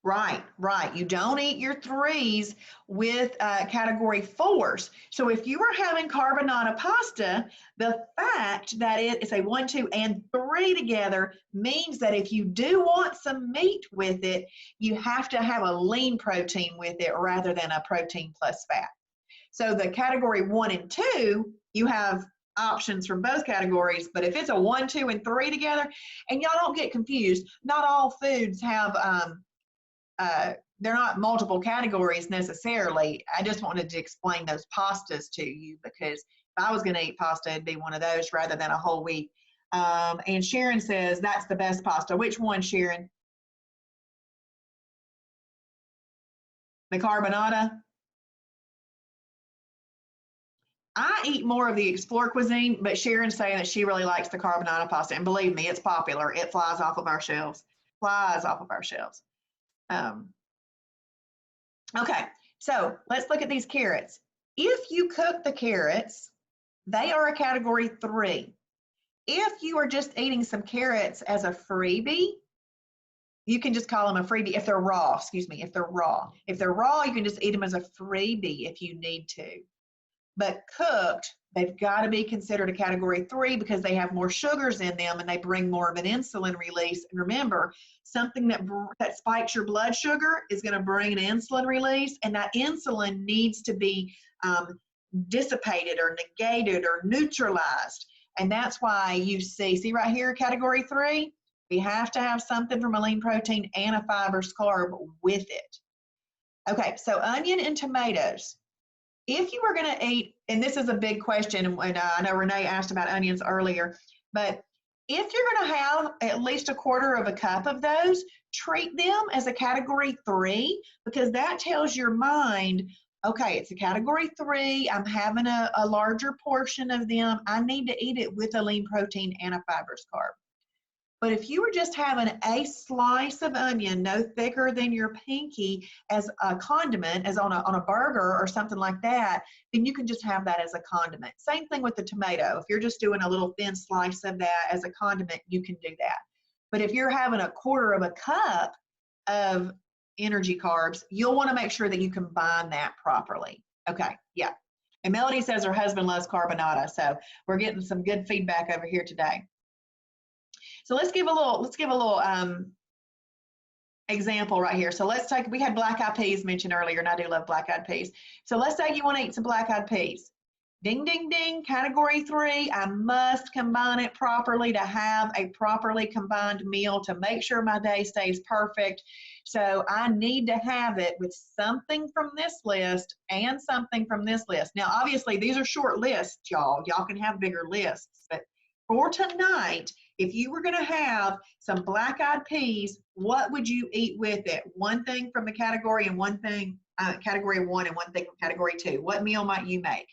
Right, right. You don't eat your 3s with category 4s. So if you are having carbonara pasta, the fact that it is a 1, 2, and 3 together means that if you do want some meat with it, you have to have a lean protein with it rather than a protein plus fat. So the category 1 and 2, you have options for both categories, but if it's a 1, 2, and 3 together, and y'all don't get confused, not all foods have they're not multiple categories necessarily. I just wanted to explain those pastas to you, because if I was going to eat pasta, it'd be one of those rather than a whole wheat. And Sharon says that's the best pasta. Which one, Sharon? The carbonara? I eat more of the Explore Cuisine, but Sharon's saying that she really likes the carbonara pasta. And believe me, it's popular. It flies off of our shelves. Flies off of our shelves. Okay, so let's look at these carrots. If you cook the carrots, they are a category 3. If you are just eating some carrots as a freebie, you can just call them a freebie. If they're raw, excuse me, if they're raw. If they're raw, you can just eat them as a freebie if you need to. But cooked, they've got to be considered a category 3 because they have more sugars in them and they bring more of an insulin release. And remember, something that spikes your blood sugar is going to bring an insulin release, and that insulin needs to be dissipated or negated or neutralized. And that's why you see right here, category 3, We have to have something from a lean protein and a fibrous carb with it. Okay, so onion and tomatoes. If you were going to eat, and this is a big question, and I know Renee asked about onions earlier, but if you're going to have at least a quarter of a cup of those, treat them as a category 3, because that tells your mind, okay, it's a category 3, I'm having a larger portion of them, I need to eat it with a lean protein and a fibrous carb. But if you were just having a slice of onion, no thicker than your pinky, as a condiment, as on a burger or something like that, then you can just have that as a condiment. Same thing with the tomato. If you're just doing a little thin slice of that as a condiment, you can do that. But if you're having a quarter of a cup of energy carbs, you'll want to make sure that you combine that properly. Okay, yeah. And Melody says her husband loves carbonara, so we're getting some good feedback over here today. So let's give a little example right here. So we had black-eyed peas mentioned earlier, and I do love black-eyed peas. So let's say you want to eat some black-eyed peas. Ding, ding, ding, category 3, I must combine it properly to have a properly combined meal to make sure my day stays perfect. So I need to have it with something from this list and something from this list. Now, obviously, these are short lists, y'all. Y'all can have bigger lists, but for tonight, if you were going to have some black-eyed peas, what would you eat with it? One thing from the category and one thing, category 1 and one thing from category 2. What meal might you make?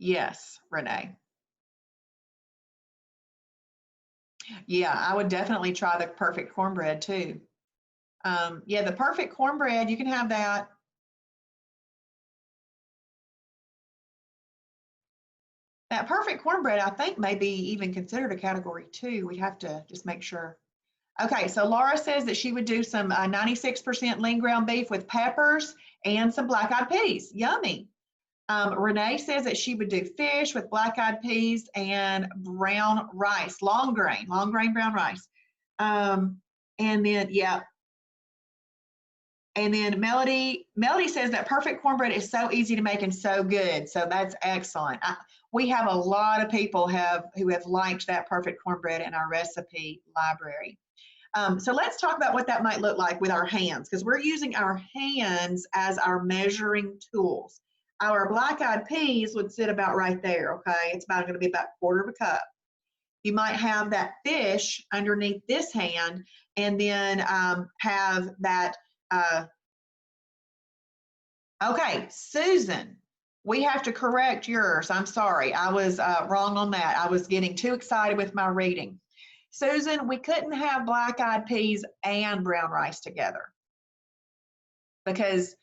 Yes, Renee. Yeah, I would definitely try the perfect cornbread too. Yeah, the perfect cornbread, you can have that. That perfect cornbread, I think, may be even considered a category 2. We'd have to just make sure. Okay, so Laura says that she would do some 96% lean ground beef with peppers and some black-eyed peas. Yummy. Renee says that she would do fish with black-eyed peas and brown rice, long grain brown rice. And then, yeah. And then Melody says that perfect cornbread is so easy to make and so good. So that's excellent. We have a lot of people who have liked that perfect cornbread in our recipe library. So let's talk about what that might look like with our hands, because we're using our hands as our measuring tools. Our black-eyed peas would sit about right there, okay? It's going to be about a quarter of a cup. You might have that fish underneath this hand, and then have that. Okay, Susan, we have to correct yours. I'm sorry, I was wrong on that. I was getting too excited with my reading. Susan, we couldn't have black-eyed peas and brown rice together because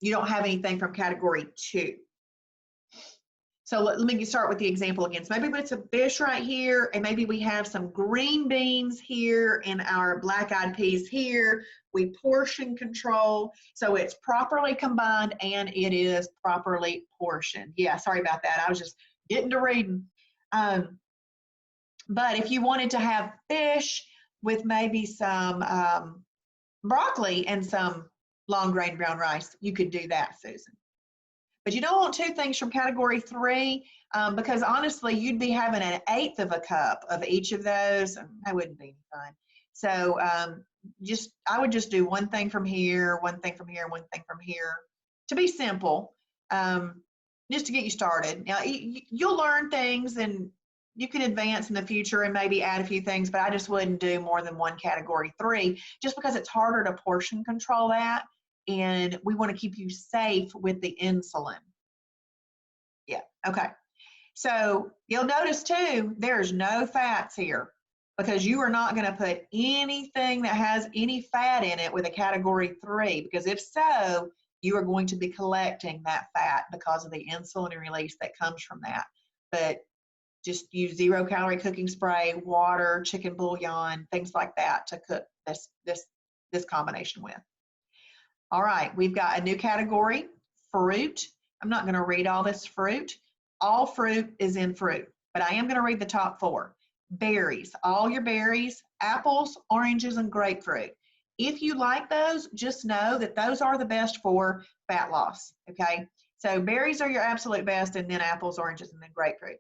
you don't have anything from category 2. So let me start with the example again. So maybe we put some fish right here, and maybe we have some green beans here and our black-eyed peas here. We portion control, so it's properly combined and it is properly portioned. Yeah, sorry about that. I was just getting to reading. But if you wanted to have fish with maybe some broccoli and some long grain brown rice, you could do that, Susan. But you don't want 2 things from category 3 because honestly, you'd be having 1/8 of a cup of each of those. That wouldn't be any fun. So I would just do one thing from here, one thing from here, one thing from here to be simple, just to get you started. Now, you'll learn things and you can advance in the future and maybe add a few things, but I just wouldn't do more than one category 3 just because it's harder to portion control that. And we want to keep you safe with the insulin. Yeah, okay. So you'll notice too, there's no fats here because you are not going to put anything that has any fat in it with a category 3, because if so, you are going to be collecting that fat because of the insulin release that comes from that. But just use 0-calorie cooking spray, water, chicken bouillon, things like that to cook this combination with. All right, we've got a new category, fruit. I'm not going to read all this fruit. All fruit is in fruit, but I am going to read the top 4. Berries, all your berries, apples, oranges, and grapefruit. If you like those, just know that those are the best for fat loss, okay? So berries are your absolute best, and then apples, oranges, and then grapefruit.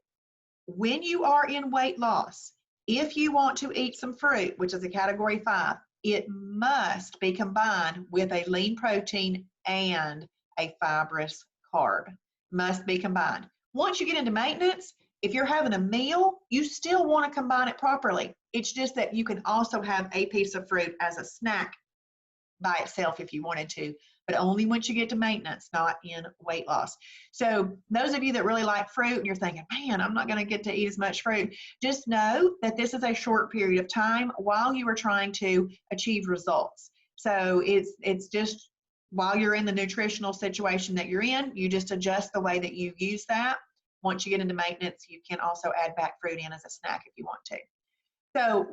When you are in weight loss, if you want to eat some fruit, which is a category 5, it must be combined with a lean protein and a fibrous carb. Must be combined. Once you get into maintenance, if you're having a meal, you still want to combine it properly. It's just that you can also have a piece of fruit as a snack by itself if you wanted to, but only once you get to maintenance, not in weight loss. So those of you that really like fruit and you're thinking, man, I'm not going to get to eat as much fruit, just know that this is a short period of time while you are trying to achieve results. So it's just while you're in the nutritional situation that you're in, you just adjust the way that you use that. Once you get into maintenance, you can also add back fruit in as a snack if you want to. So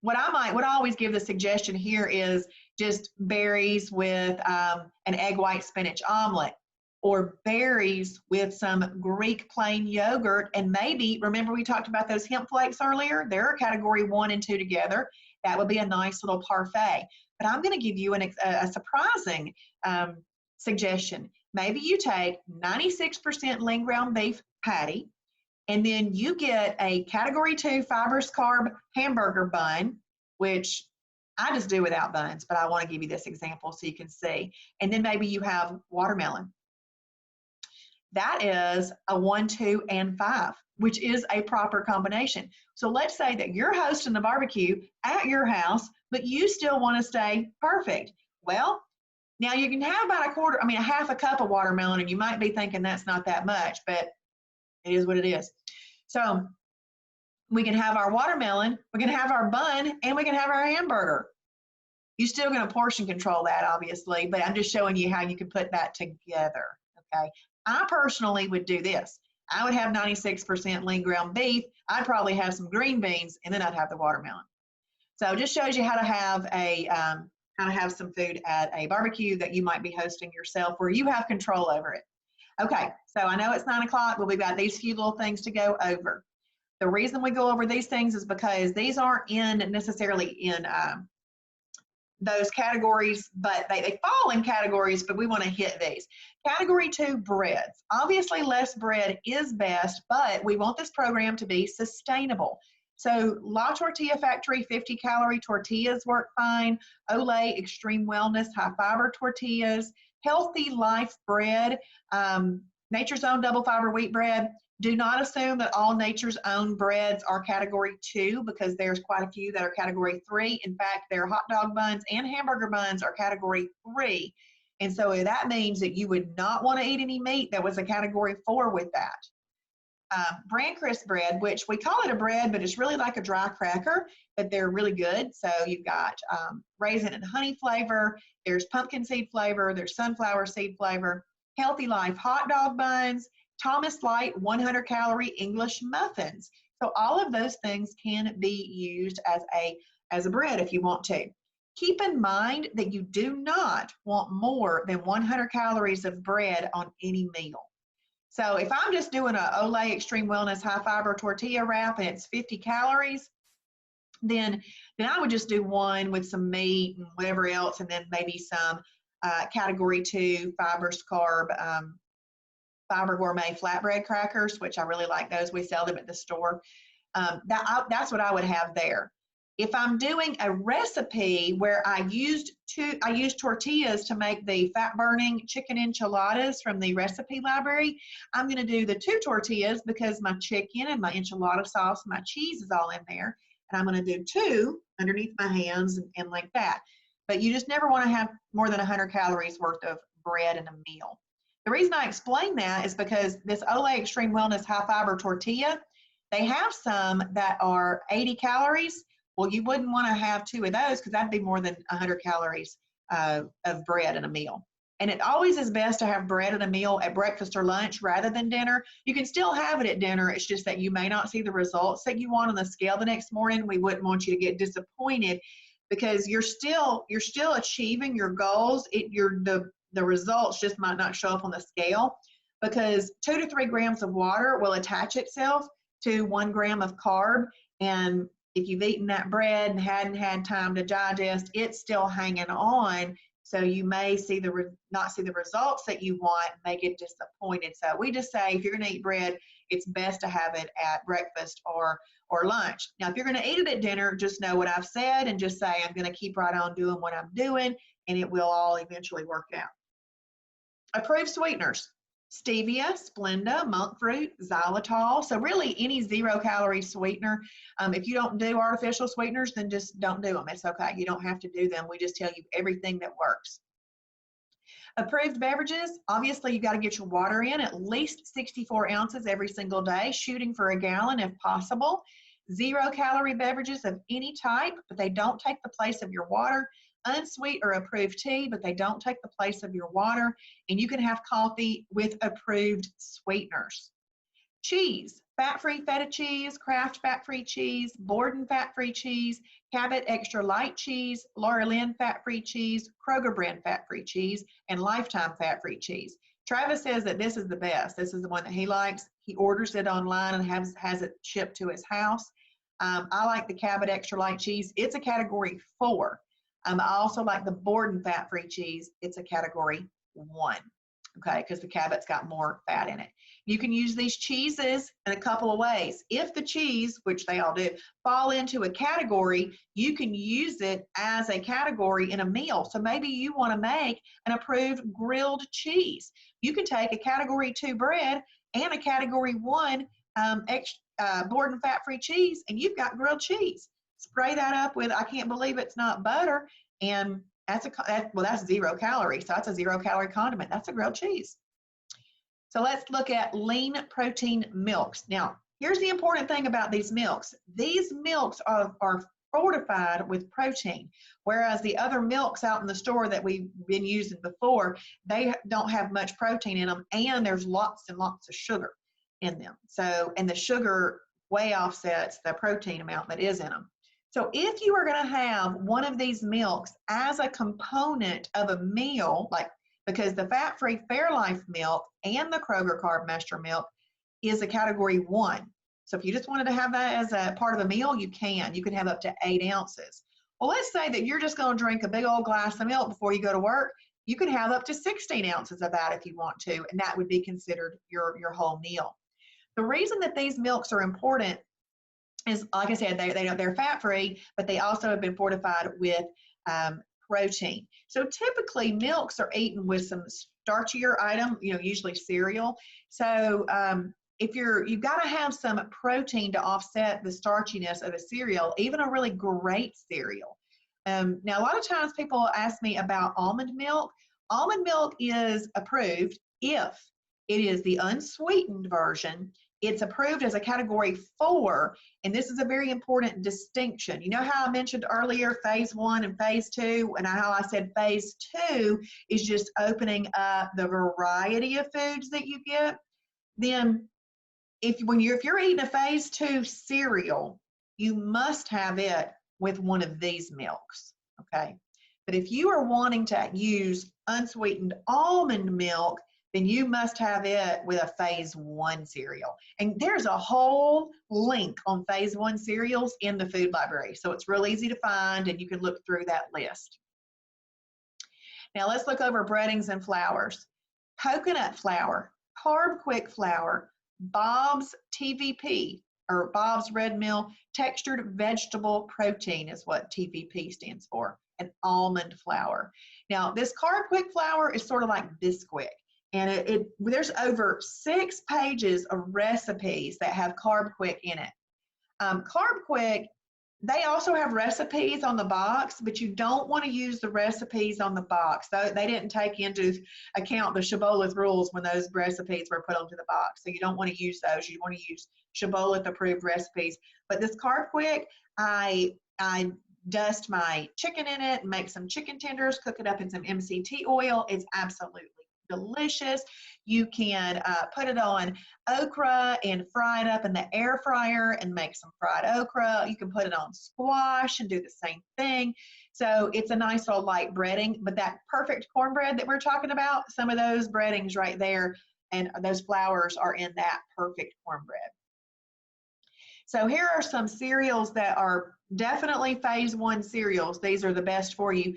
what I always give the suggestion here is just berries with an egg white spinach omelet, or berries with some Greek plain yogurt, and maybe, remember we talked about those hemp flakes earlier? They're category 1 and 2 together. That would be a nice little parfait. But I'm going to give you a surprising suggestion. Maybe you take 96% lean ground beef patty, and then you get a category 2 fibrous carb hamburger bun, which I just do without buns, but I want to give you this example so you can see. And then maybe you have watermelon. That is a 1, 2, and 5, which is a proper combination. So let's say that you're hosting the barbecue at your house, but you still want to stay perfect. Well, now you can have about a half a cup of watermelon, and you might be thinking that's not that much, but it is what it is. So we can have our watermelon, we can have our bun, and we can have our hamburger. You're still going to portion control that, obviously, but I'm just showing you how you can put that together, okay? I personally would do this. I would have 96% lean ground beef. I'd probably have some green beans, and then I'd have the watermelon. So it just shows you how to have some food at a barbecue that you might be hosting yourself where you have control over it. Okay, so I know it's 9 o'clock, but we've got these few little things to go over. The reason we go over these things is because these aren't necessarily in those categories, but they fall in categories, but we want to hit these. Category 2, breads. Obviously, less bread is best, but we want this program to be sustainable. So La Tortilla Factory 50-calorie tortillas work fine. Olay Extreme Wellness high fiber tortillas. Healthy Life bread, Nature's Own double fiber wheat bread. Do not assume that all Nature's Own breads are category 2, because there's quite a few that are category 3. In fact, their hot dog buns and hamburger buns are category 3. And so that means that you would not want to eat any meat that was a category 4 with that. Bran Crisp bread, which we call it a bread, but it's really like a dry cracker, but they're really good. So you've got raisin and honey flavor, there's pumpkin seed flavor, there's sunflower seed flavor. Healthy Life hot dog buns, Thomas Light 100-calorie English muffins. So all of those things can be used as a bread if you want to. Keep in mind that you do not want more than 100 calories of bread on any meal. So if I'm just doing a Olay Extreme Wellness high fiber tortilla wrap and it's 50 calories, then I would just do one with some meat and whatever else, and then maybe some category 2 fibrous carb Fiber Gourmet flatbread crackers, which I really like those. We sell them at the store. That's what I would have there. If I'm doing a recipe where I used tortillas to make the fat-burning chicken enchiladas from the recipe library, I'm going to do the 2 tortillas because my chicken and my enchilada sauce, my cheese is all in there. And I'm going to do 2 underneath my hands and like that. But you just never want to have more than 100 calories worth of bread in a meal. The reason I explain that is because this Olay Extreme Wellness high fiber tortilla, they have some that are 80 calories. Well, you wouldn't want to have 2 of those because that'd be more than 100 calories of bread in a meal. And it always is best to have bread in a meal at breakfast or lunch rather than dinner. You can still have it at dinner. It's just that you may not see the results that you want on the scale the next morning. We wouldn't want you to get disappointed because you're still achieving your goals. The results just might not show up on the scale. because 2 to 3 grams of water will attach itself to 1 gram of carb. And if you've eaten that bread and hadn't had time to digest, it's still hanging on. So you may not see the results that you want, may get disappointed. So we just say if you're going to eat bread, it's best to have it at breakfast or lunch. Now, if you're going to eat it at dinner, just know what I've said and just say, I'm going to keep right on doing what I'm doing, and it will all eventually work out. Approved sweeteners: stevia, Splenda, monk fruit, xylitol. So really any 0-calorie sweetener. If you don't do artificial sweeteners, then just don't do them. It's okay. You don't have to do them. We just tell you everything that works. Approved beverages: obviously you got to get your water in at least 64 ounces every single day, shooting for a gallon if possible. 0-calorie beverages of any type, but they don't take the place of your water. Unsweet or approved tea, but they don't take the place of your water. And you can have coffee with approved sweeteners. Cheese: fat-free feta cheese, Kraft fat-free cheese, Borden fat-free cheese, Cabot extra light cheese, Laura Lynn fat-free cheese, Kroger brand fat-free cheese, and Lifetime fat-free cheese. Travis says that this is the best. This is the one that he likes. He orders it online and has it shipped to his house. I like the Cabot extra light cheese. It's a category 4. I also like the Borden fat-free cheese. It's a category 1, okay, because the Cabot's got more fat in it. You can use these cheeses in a couple of ways. If the cheese, which they all do, fall into a category, you can use it as a category in a meal. So maybe you want to make an approved grilled cheese. You can take a category 2 bread and a category 1 Borden fat-free cheese, and you've got grilled cheese. Spray that up with, I can't believe it's not butter, and that's 0 calories. So that's a 0-calorie condiment. That's a grilled cheese. So let's look at lean protein milks. Now, here's the important thing about these milks. These milks are fortified with protein, whereas the other milks out in the store that we've been using before, they don't have much protein in them, and there's lots and lots of sugar in them. So, and the sugar way offsets the protein amount that is in them. So if you are going to have one of these milks as a component of a meal, because the fat-free Fairlife milk and the Kroger Carb Master milk is a category 1. So if you just wanted to have that as a part of a meal, you can. You can have up to 8 ounces. Well, let's say that you're just going to drink a big old glass of milk before you go to work. You can have up to 16 ounces of that if you want to, and that would be considered your whole meal. The reason that these milks are important is, like I said, they're fat-free, but they also have been fortified with protein. So typically milks are eaten with some starchier item, usually cereal. So if you've got to have some protein to offset the starchiness of a cereal, even a really great cereal. Now, a lot of times people ask me about almond milk. Almond milk is approved if it is the unsweetened version. It's approved as a category 4, and this is a very important distinction. You know how I mentioned earlier phase 1 and phase 2, and how I said phase 2 is just opening up the variety of foods that you get? Then if you're eating a phase 2 cereal, you must have it with one of these milks, okay? But if you are wanting to use unsweetened almond milk, then you must have it with a phase 1 cereal. And there's a whole link on phase 1 cereals in the food library. So it's real easy to find, and you can look through that list. Now let's look over breadings and flours. Coconut flour, Carb Quick flour, Bob's TVP, or Bob's Red Mill Textured Vegetable Protein is what TVP stands for, and almond flour. Now this Carb Quick flour is sort of like Bisquick. And there's over 6 pages of recipes that have Carb Quick in it. Carb Quick, they also have recipes on the box, but you don't want to use the recipes on the box. They didn't take into account the Shibboleth rules when those recipes were put onto the box. So you don't want to use those. You want to use Shibboleth approved recipes. But this Carb Quick, I dust my chicken in it and make some chicken tenders, cook it up in some MCT oil. It's absolutely delicious. You can put it on okra and fry it up in the air fryer and make some fried okra. You can put it on squash and do the same thing. So it's a nice little light breading, but that perfect cornbread that we're talking about, some of those breadings right there and those flours are in that perfect cornbread. So here are some cereals that are definitely phase 1 cereals. These are the best for you.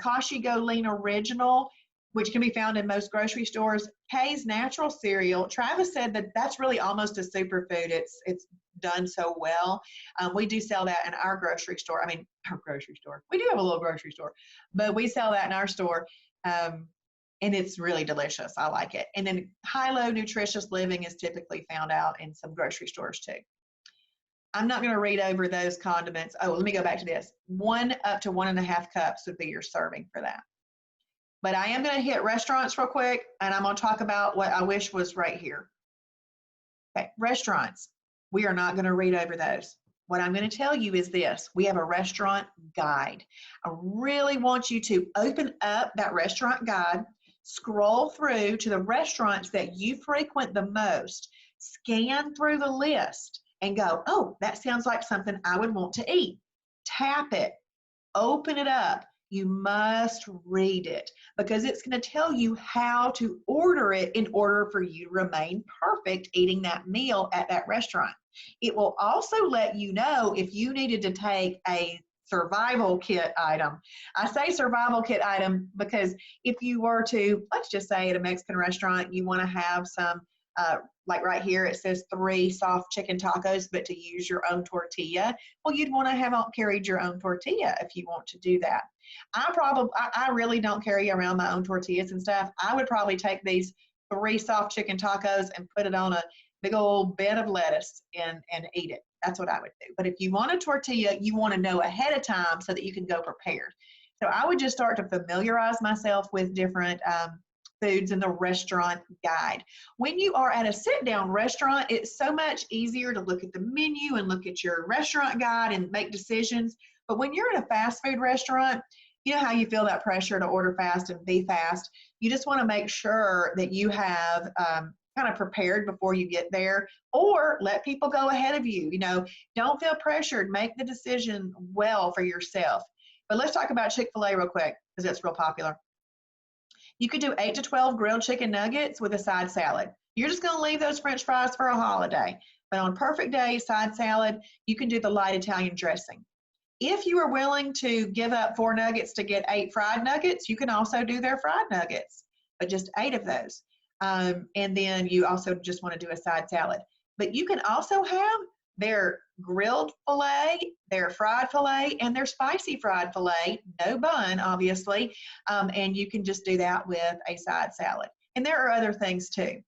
Kashi Go Lean Original, which can be found in most grocery stores. Kay's Natural Cereal. Travis said that that's really almost a superfood. It's done so well. We do sell that in our grocery store. I mean, our grocery store. We do have a little grocery store, but we sell that in our store. And it's really delicious. I like it. And then High-Low Nutritious Living is typically found out in some grocery stores too. I'm not going to read over those condiments. Oh, let me go back to this. 1 up to 1.5 cups would be your serving for that. But I am going to hit restaurants real quick, and I'm going to talk about what I wish was right here. Okay, restaurants. We are not going to read over those. What I'm going to tell you is this. We have a restaurant guide. I really want you to open up that restaurant guide, scroll through to the restaurants that you frequent the most, scan through the list, and go, oh, that sounds like something I would want to eat. Tap it, open it up. You must read it because it's going to tell you how to order it in order for you to remain perfect eating that meal at that restaurant. It will also let you know if you needed to take a survival kit item. I say survival kit item because if you were to, let's just say at a Mexican restaurant, you want to have some like right here, it says 3 soft chicken tacos, but to use your own tortilla. Well, you'd want to have carried your own tortilla if you want to do that. I really don't carry around my own tortillas and stuff. I would probably take these 3 soft chicken tacos and put it on a big old bed of lettuce and eat it. That's what I would do. But if you want a tortilla, you want to know ahead of time so that you can go prepared. So I would just start to familiarize myself with different foods in the restaurant guide. When you are at a sit-down restaurant, it's so much easier to look at the menu and look at your restaurant guide and make decisions. But when you're in a fast food restaurant, you know how you feel that pressure to order fast and be fast. You just want to make sure that you have kind of prepared before you get there, or let people go ahead of you. You know, don't feel pressured. Make the decision well for yourself. But let's talk about Chick-fil-A real quick because it's real popular. You could do 8 to 12 grilled chicken nuggets with a side salad. You're just going to leave those French fries for a holiday. But on perfect day, side salad, you can do the light Italian dressing. If you are willing to give up 4 nuggets to get 8 fried nuggets, you can also do their fried nuggets, but just 8 of those. And then you also just want to do a side salad. But you can also have their grilled filet, their fried filet, and their spicy fried filet, no bun, obviously, and you can just do that with a side salad. And there are other things too.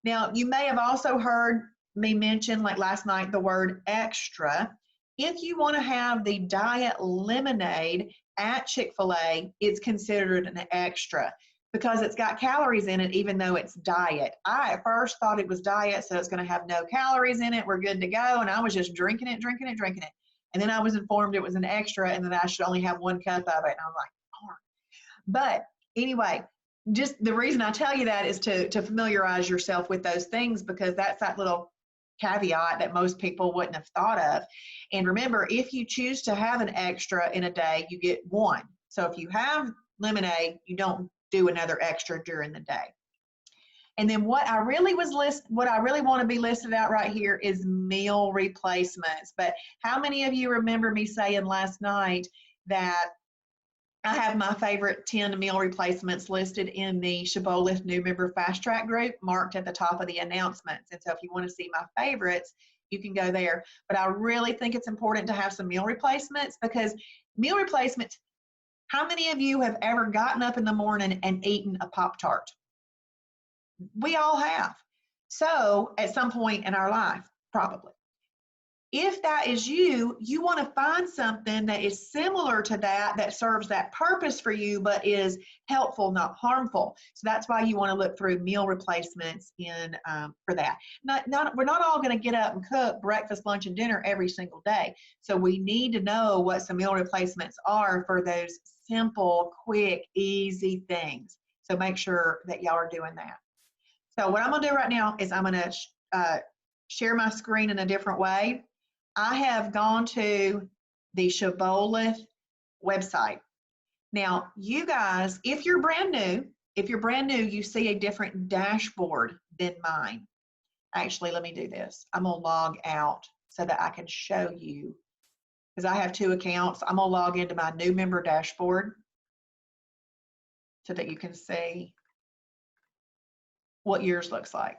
Now, you may have also heard me mention, like last night, the word extra. If you want to have the diet lemonade at Chick-fil-A, it's considered an extra because it's got calories in it, even though it's diet. I at first thought it was diet, so it's going to have no calories in it. We're good to go. And I was just drinking it. And then I was informed it was an extra and that I should only have 1 cup of it. And I was like, darn. But anyway, just the reason I tell you that is to familiarize yourself with those things, because that's that little caveat that most people wouldn't have thought of. And remember, if you choose to have an extra in a day, you get 1. So if you have lemonade, you don't do another extra during the day. And then what I really want to be listed out right here is meal replacements. But how many of you remember me saying last night that I have my favorite 10 meal replacements listed in the Shibboleth new member fast track group, marked at the top of the announcements. And so if you want to see my favorites, you can go there. But I really think it's important to have some meal replacements, because meal replacements, how many of you have ever gotten up in the morning and eaten a Pop-Tart? We all have. So at some point in our life, probably. If that is you, you want to find something that is similar to that serves that purpose for you, but is helpful, not harmful. So that's why you want to look through meal replacements for that. We're not all going to get up and cook breakfast, lunch, and dinner every single day. So we need to know what some meal replacements are for those simple, quick, easy things. So make sure that y'all are doing that. So what I'm going to do right now is I'm going to share my screen in a different way. I have gone to the Shibboleth website. Now, you guys, if you're brand new, If you're brand new, you see a different dashboard than mine. Actually, let me do this. I'm gonna log out so that I can show you, because I have 2 accounts. I'm gonna log into my new member dashboard so that you can see what yours looks like.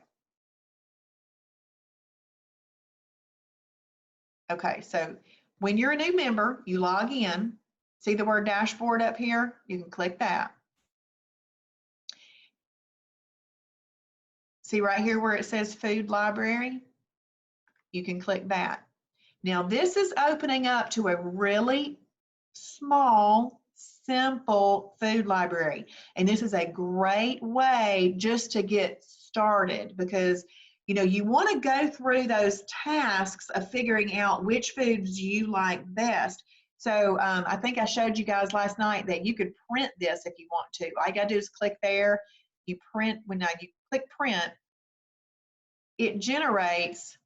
Okay, so when you're a new member, you log in. See the word dashboard up here? You can click that. See right here where it says food library? You can click that. Now this is opening up to a really small, simple food library. And this is a great way just to get started, because you want to go through those tasks of figuring out which foods you like best. So I think I showed you guys last night that you could print this if you want to. All you got to do is click there. You print. When you click print, it generates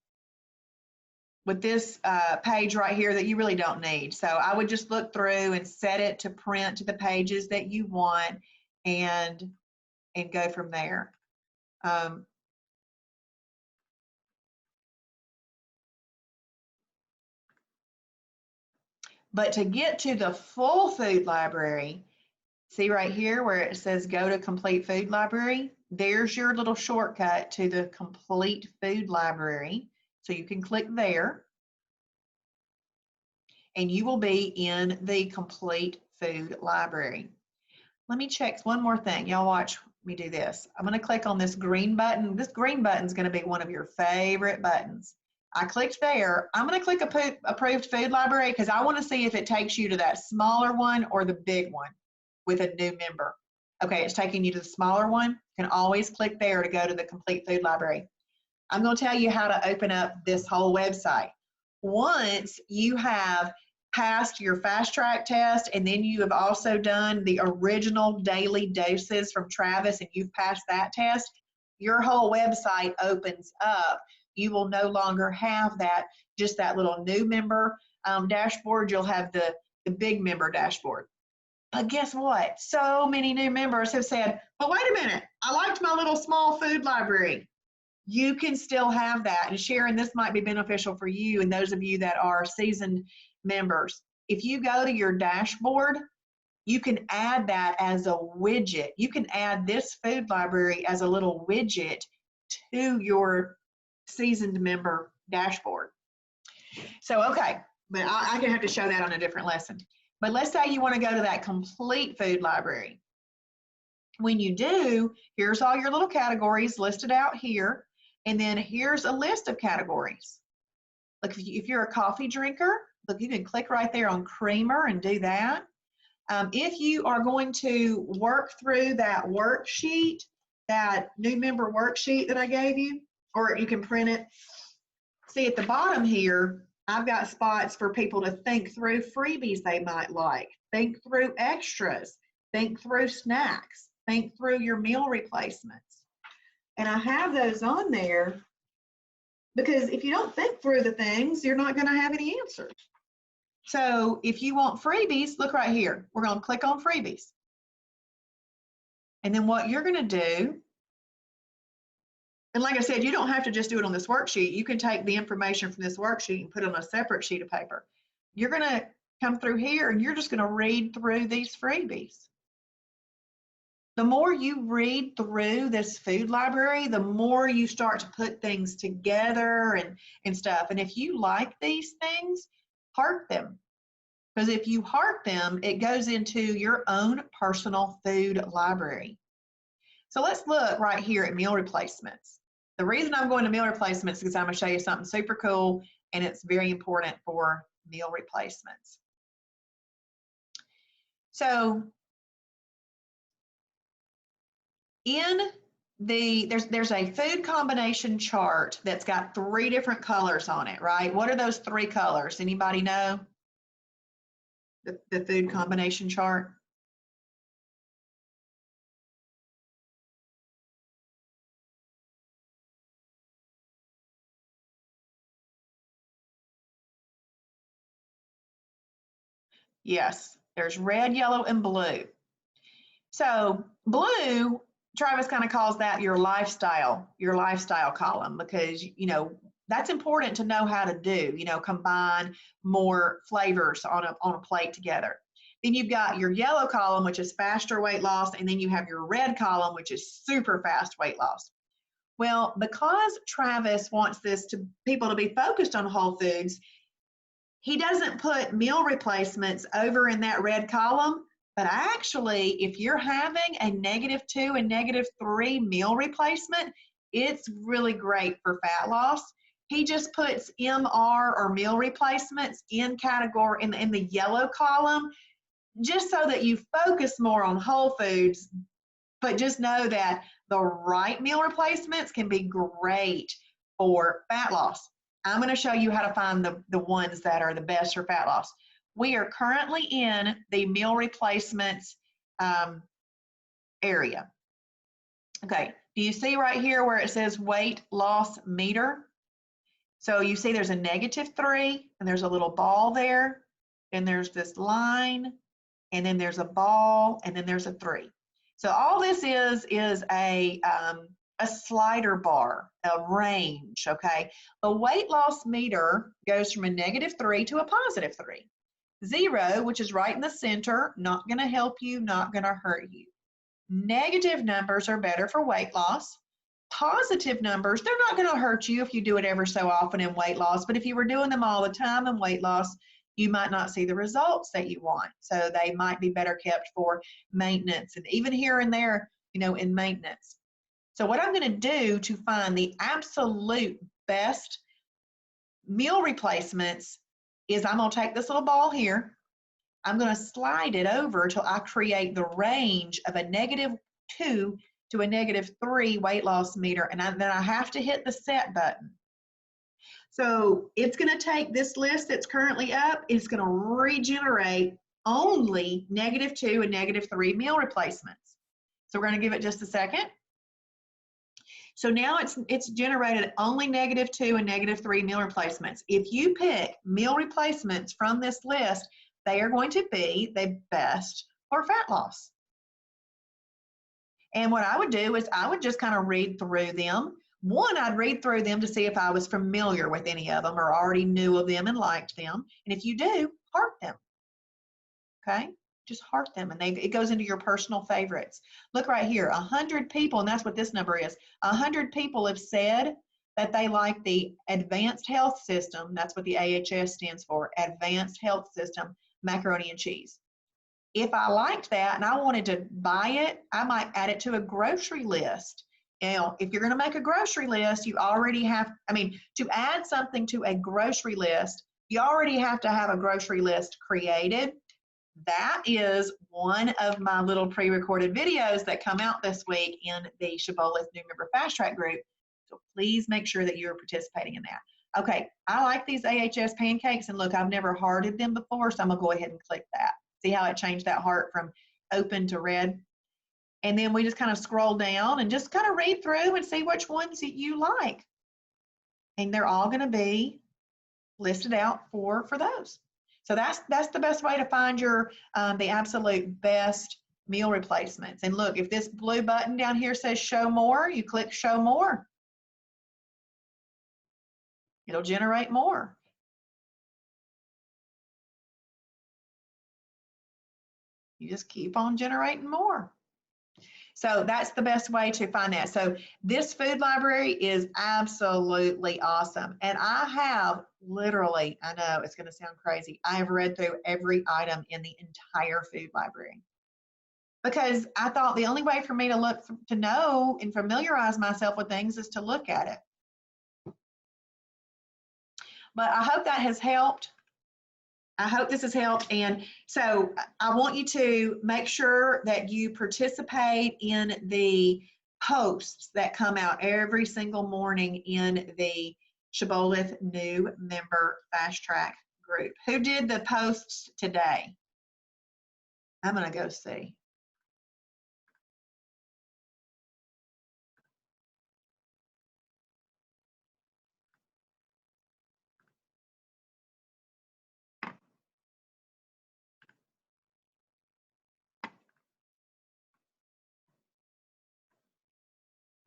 with this page right here that you really don't need. So I would just look through and set it to print to the pages that you want, and go from there. But to get to the full food library, see right here where it says go to complete food library, there's your little shortcut to the complete food library. So you can click there, and you will be in the complete food library. Let me check one more thing. Y'all watch me do this. I'm going to click on this green button. This green button is going to be one of your favorite buttons. I clicked there. I'm going to click approved food library because I want to see if it takes you to that smaller one or the big one with a new member. Okay, it's taking you to the smaller one. You can always click there to go to the complete food library. I'm going to tell you how to open up this whole website. Once you have passed your fast track test, and then you have also done the original daily doses from Travis, and you've passed that test, your whole website opens up. You will no longer have just that little new member dashboard. You'll have the big member dashboard. But guess what? So many new members have said, but wait a minute, I liked my little small food library. You can still have that. And Sharon, this might be beneficial for you and those of you that are seasoned members. If you go to your dashboard, you can add that as a widget. You can add this food library as a little widget to your seasoned member dashboard. So, okay, but I can have to show that on a different lesson. But let's say you want to go to that complete food library. When you do, here's all your little categories listed out here. And then here's a list of categories. Like if you're a coffee drinker, look, you can click right there on creamer and do that. If you are going to work through that worksheet, that new member worksheet that I gave you, or you can print it. See at the bottom here, I've got spots for people to think through freebies they might like, think through extras, think through snacks, think through your meal replacements. And I have those on there because if you don't think through the things, you're not going to have any answers. So if you want freebies, look right here. We're going to click on freebies. And then what you're going to do, and like I said, you don't have to just do it on this worksheet. You can take the information from this worksheet and put it on a separate sheet of paper. You're going to come through here and you're just going to read through these freebies. The more you read through this food library, the more you start to put things together and stuff. And if you like these things, heart them. Because if you heart them, it goes into your own personal food library. So let's look right here at meal replacements. The reason I'm going to meal replacements is because I'm going to show you something super cool, and it's very important for meal replacements. So there's a food combination chart that's got 3 different colors on it, right? What are those 3 colors? Anybody know? The food combination chart? Yes, there's red, yellow, and blue. So blue Travis kind of calls that your lifestyle column, because, you know, that's important to know how to do, you know, combine more flavors on a plate together. Then you've got your yellow column, which is faster weight loss, and then you have your red column, which is super fast weight loss. Well, because Travis wants people to be focused on whole foods, he doesn't put meal replacements over in that red column. But actually, if you're having a -2 and -3 meal replacement, it's really great for fat loss. He just puts MR, or meal replacements, in category in the yellow column, just so that you focus more on whole foods. But just know that the right meal replacements can be great for fat loss. I'm going to show you how to find the ones that are the best for fat loss. We are currently in the meal replacements area. Okay, do you see right here where it says weight loss meter? So you see there's a -3, and there's a little ball there, and there's this line, and then there's a ball, and then there's a 3. So all this is a slider bar, a range, okay? The weight loss meter goes from a -3 to a +3. 0, which is right in the center, not gonna help you, not gonna hurt you. Negative numbers are better for weight loss. Positive numbers, they're not gonna hurt you if you do it ever so often in weight loss, but if you were doing them all the time in weight loss, you might not see the results that you want. So they might be better kept for maintenance, and even here and there, you know, in maintenance. So what I'm going to do to find the absolute best meal replacements is I'm going to take this little ball here. I'm going to slide it over till I create the range of a -2 to a -3 weight loss meter, and then I have to hit the set button. So it's going to take this list that's currently up, it's going to regenerate only -2 and -3 meal replacements. So we're going to give it just a second. So now it's generated only -2 and -3 meal replacements. If you pick meal replacements from this list, they are going to be the best for fat loss. And what I would do is I would just kind of read through them. One, I'd read through them to see if I was familiar with any of them or already knew of them and liked them. And if you do, heart them. Okay? Just heart them, and it goes into your personal favorites. Look right here, 100 people, and that's what this number is. 100 people have said that they like the Advanced Health System. That's what the AHS stands for, Advanced Health System macaroni and cheese. If I liked that and I wanted to buy it, I might add it to a grocery list. Now, if you're going to make a grocery list, you already have, to add something to a grocery list, you already have to have a grocery list created. That is one of my little pre-recorded videos that come out this week in the Shibboleth New Member Fast Track group. So please make sure that you're participating in that. Okay, I like these AHS pancakes, and look, I've never hearted them before, so I'm gonna go ahead and click that. See how it changed that heart from open to red? And then we just kind of scroll down and just kind of read through and see which ones that you like. And they're all gonna be listed out for those. So that's the best way to find your the absolute best meal replacements. And look, if this blue button down here says show more, you click show more. It'll generate more. You just keep on generating more. So that's the best way to find that. So this food library is absolutely awesome. And I have literally, I know it's going to sound crazy, I have read through every item in the entire food library, because I thought the only way for me to look to know and familiarize myself with things is to look at it. But I hope that has helped. I hope this has helped. And so I want you to make sure that you participate in the posts that come out every single morning in the Shibboleth New Member Fast Track group. Who did the posts today? I'm going to go see.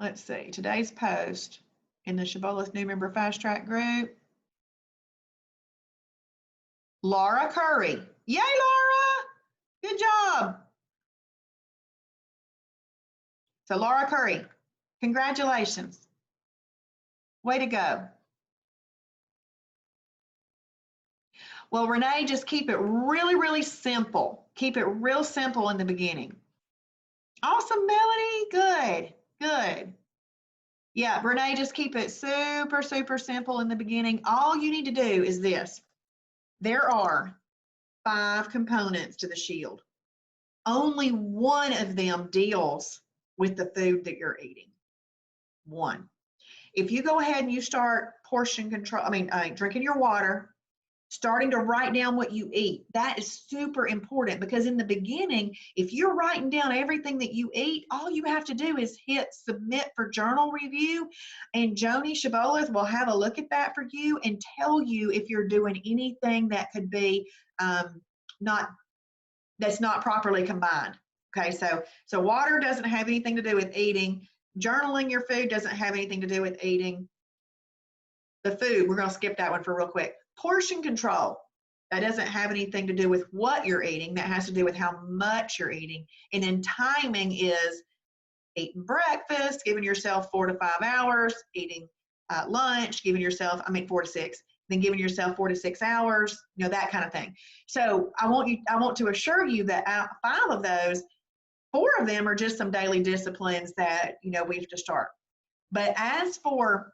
let's see, today's post in the Shibboleth New Member Fast Track group. Laura Curry. Yay, Laura! Good job. So Laura Curry, congratulations. Way to go. Well, Renee, just keep it really, really simple. Keep it real simple in the beginning. Awesome, Melody. Good, good. Yeah, Renee, just keep it super, super simple in the beginning. All you need to do is this. There are 5 components to the shield. Only one of them deals with the food that you're eating. One. If you go ahead and you start portion control, drinking your water, starting to write down what you eat, that is super important, because in the beginning, if you're writing down everything that you eat, all you have to do is hit submit for journal review, and Joni Shibboleth will have a look at that for you and tell you if you're doing anything that could be that's not properly combined. Okay, so water doesn't have anything to do with eating. Journaling your food doesn't have anything to do with eating. The food, we're going to skip that one for real quick. Portion control, that doesn't have anything to do with what you're eating. That has to do with how much you're eating. And then timing is eating breakfast, giving yourself 4 to 5 hours, eating lunch, giving yourself, 4 to 6, then giving yourself 4 to 6 hours, that kind of thing. So I want to assure you that out of 5 of those, 4 of them are just some daily disciplines that, we have to start. But as for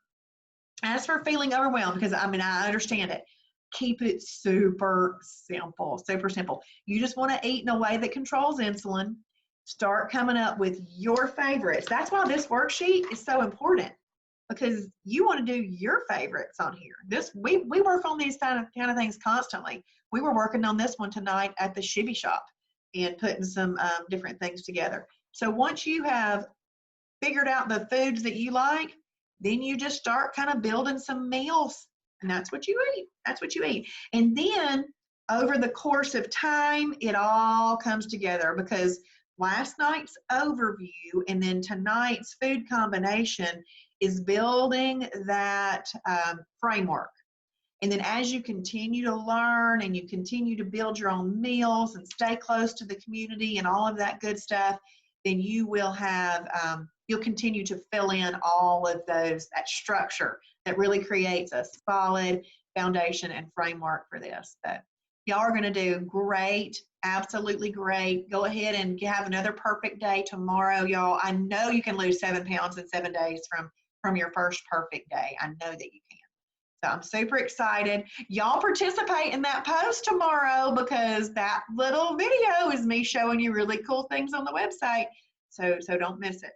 feeling overwhelmed, because I understand it, keep it super simple, super simple. You just want to eat in a way that controls insulin. Start coming up with your favorites. That's why this worksheet is so important, because you want to do your favorites on here. We work on these kind of things constantly. We were working on this one tonight at the Shibby Shop and putting some different things together. So once you have figured out the foods that you like, then you just start kind of building some meals, and that's what you eat. That's what you eat. And then over the course of time, it all comes together, because last night's overview and then tonight's food combination is building that framework. And then as you continue to learn and you continue to build your own meals and stay close to the community and all of that good stuff, then you will have, you'll continue to fill in all of that structure that really creates a solid foundation and framework for this. But y'all are going to do great, absolutely great. Go ahead and have another perfect day tomorrow, y'all. I know you can lose 7 pounds in 7 days from your first perfect day. I know that you can. So I'm super excited. Y'all participate in that post tomorrow, because that little video is me showing you really cool things on the website. So don't miss it.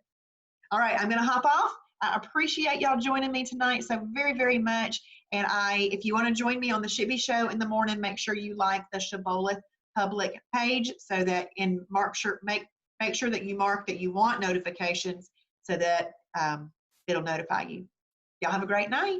All right, I'm going to hop off. I appreciate y'all joining me tonight so very, very much. And if you want to join me on the Shibby Show in the morning, make sure you like the Shibboleth public page, so that make sure that you mark that you want notifications, so that it'll notify you. Y'all have a great night.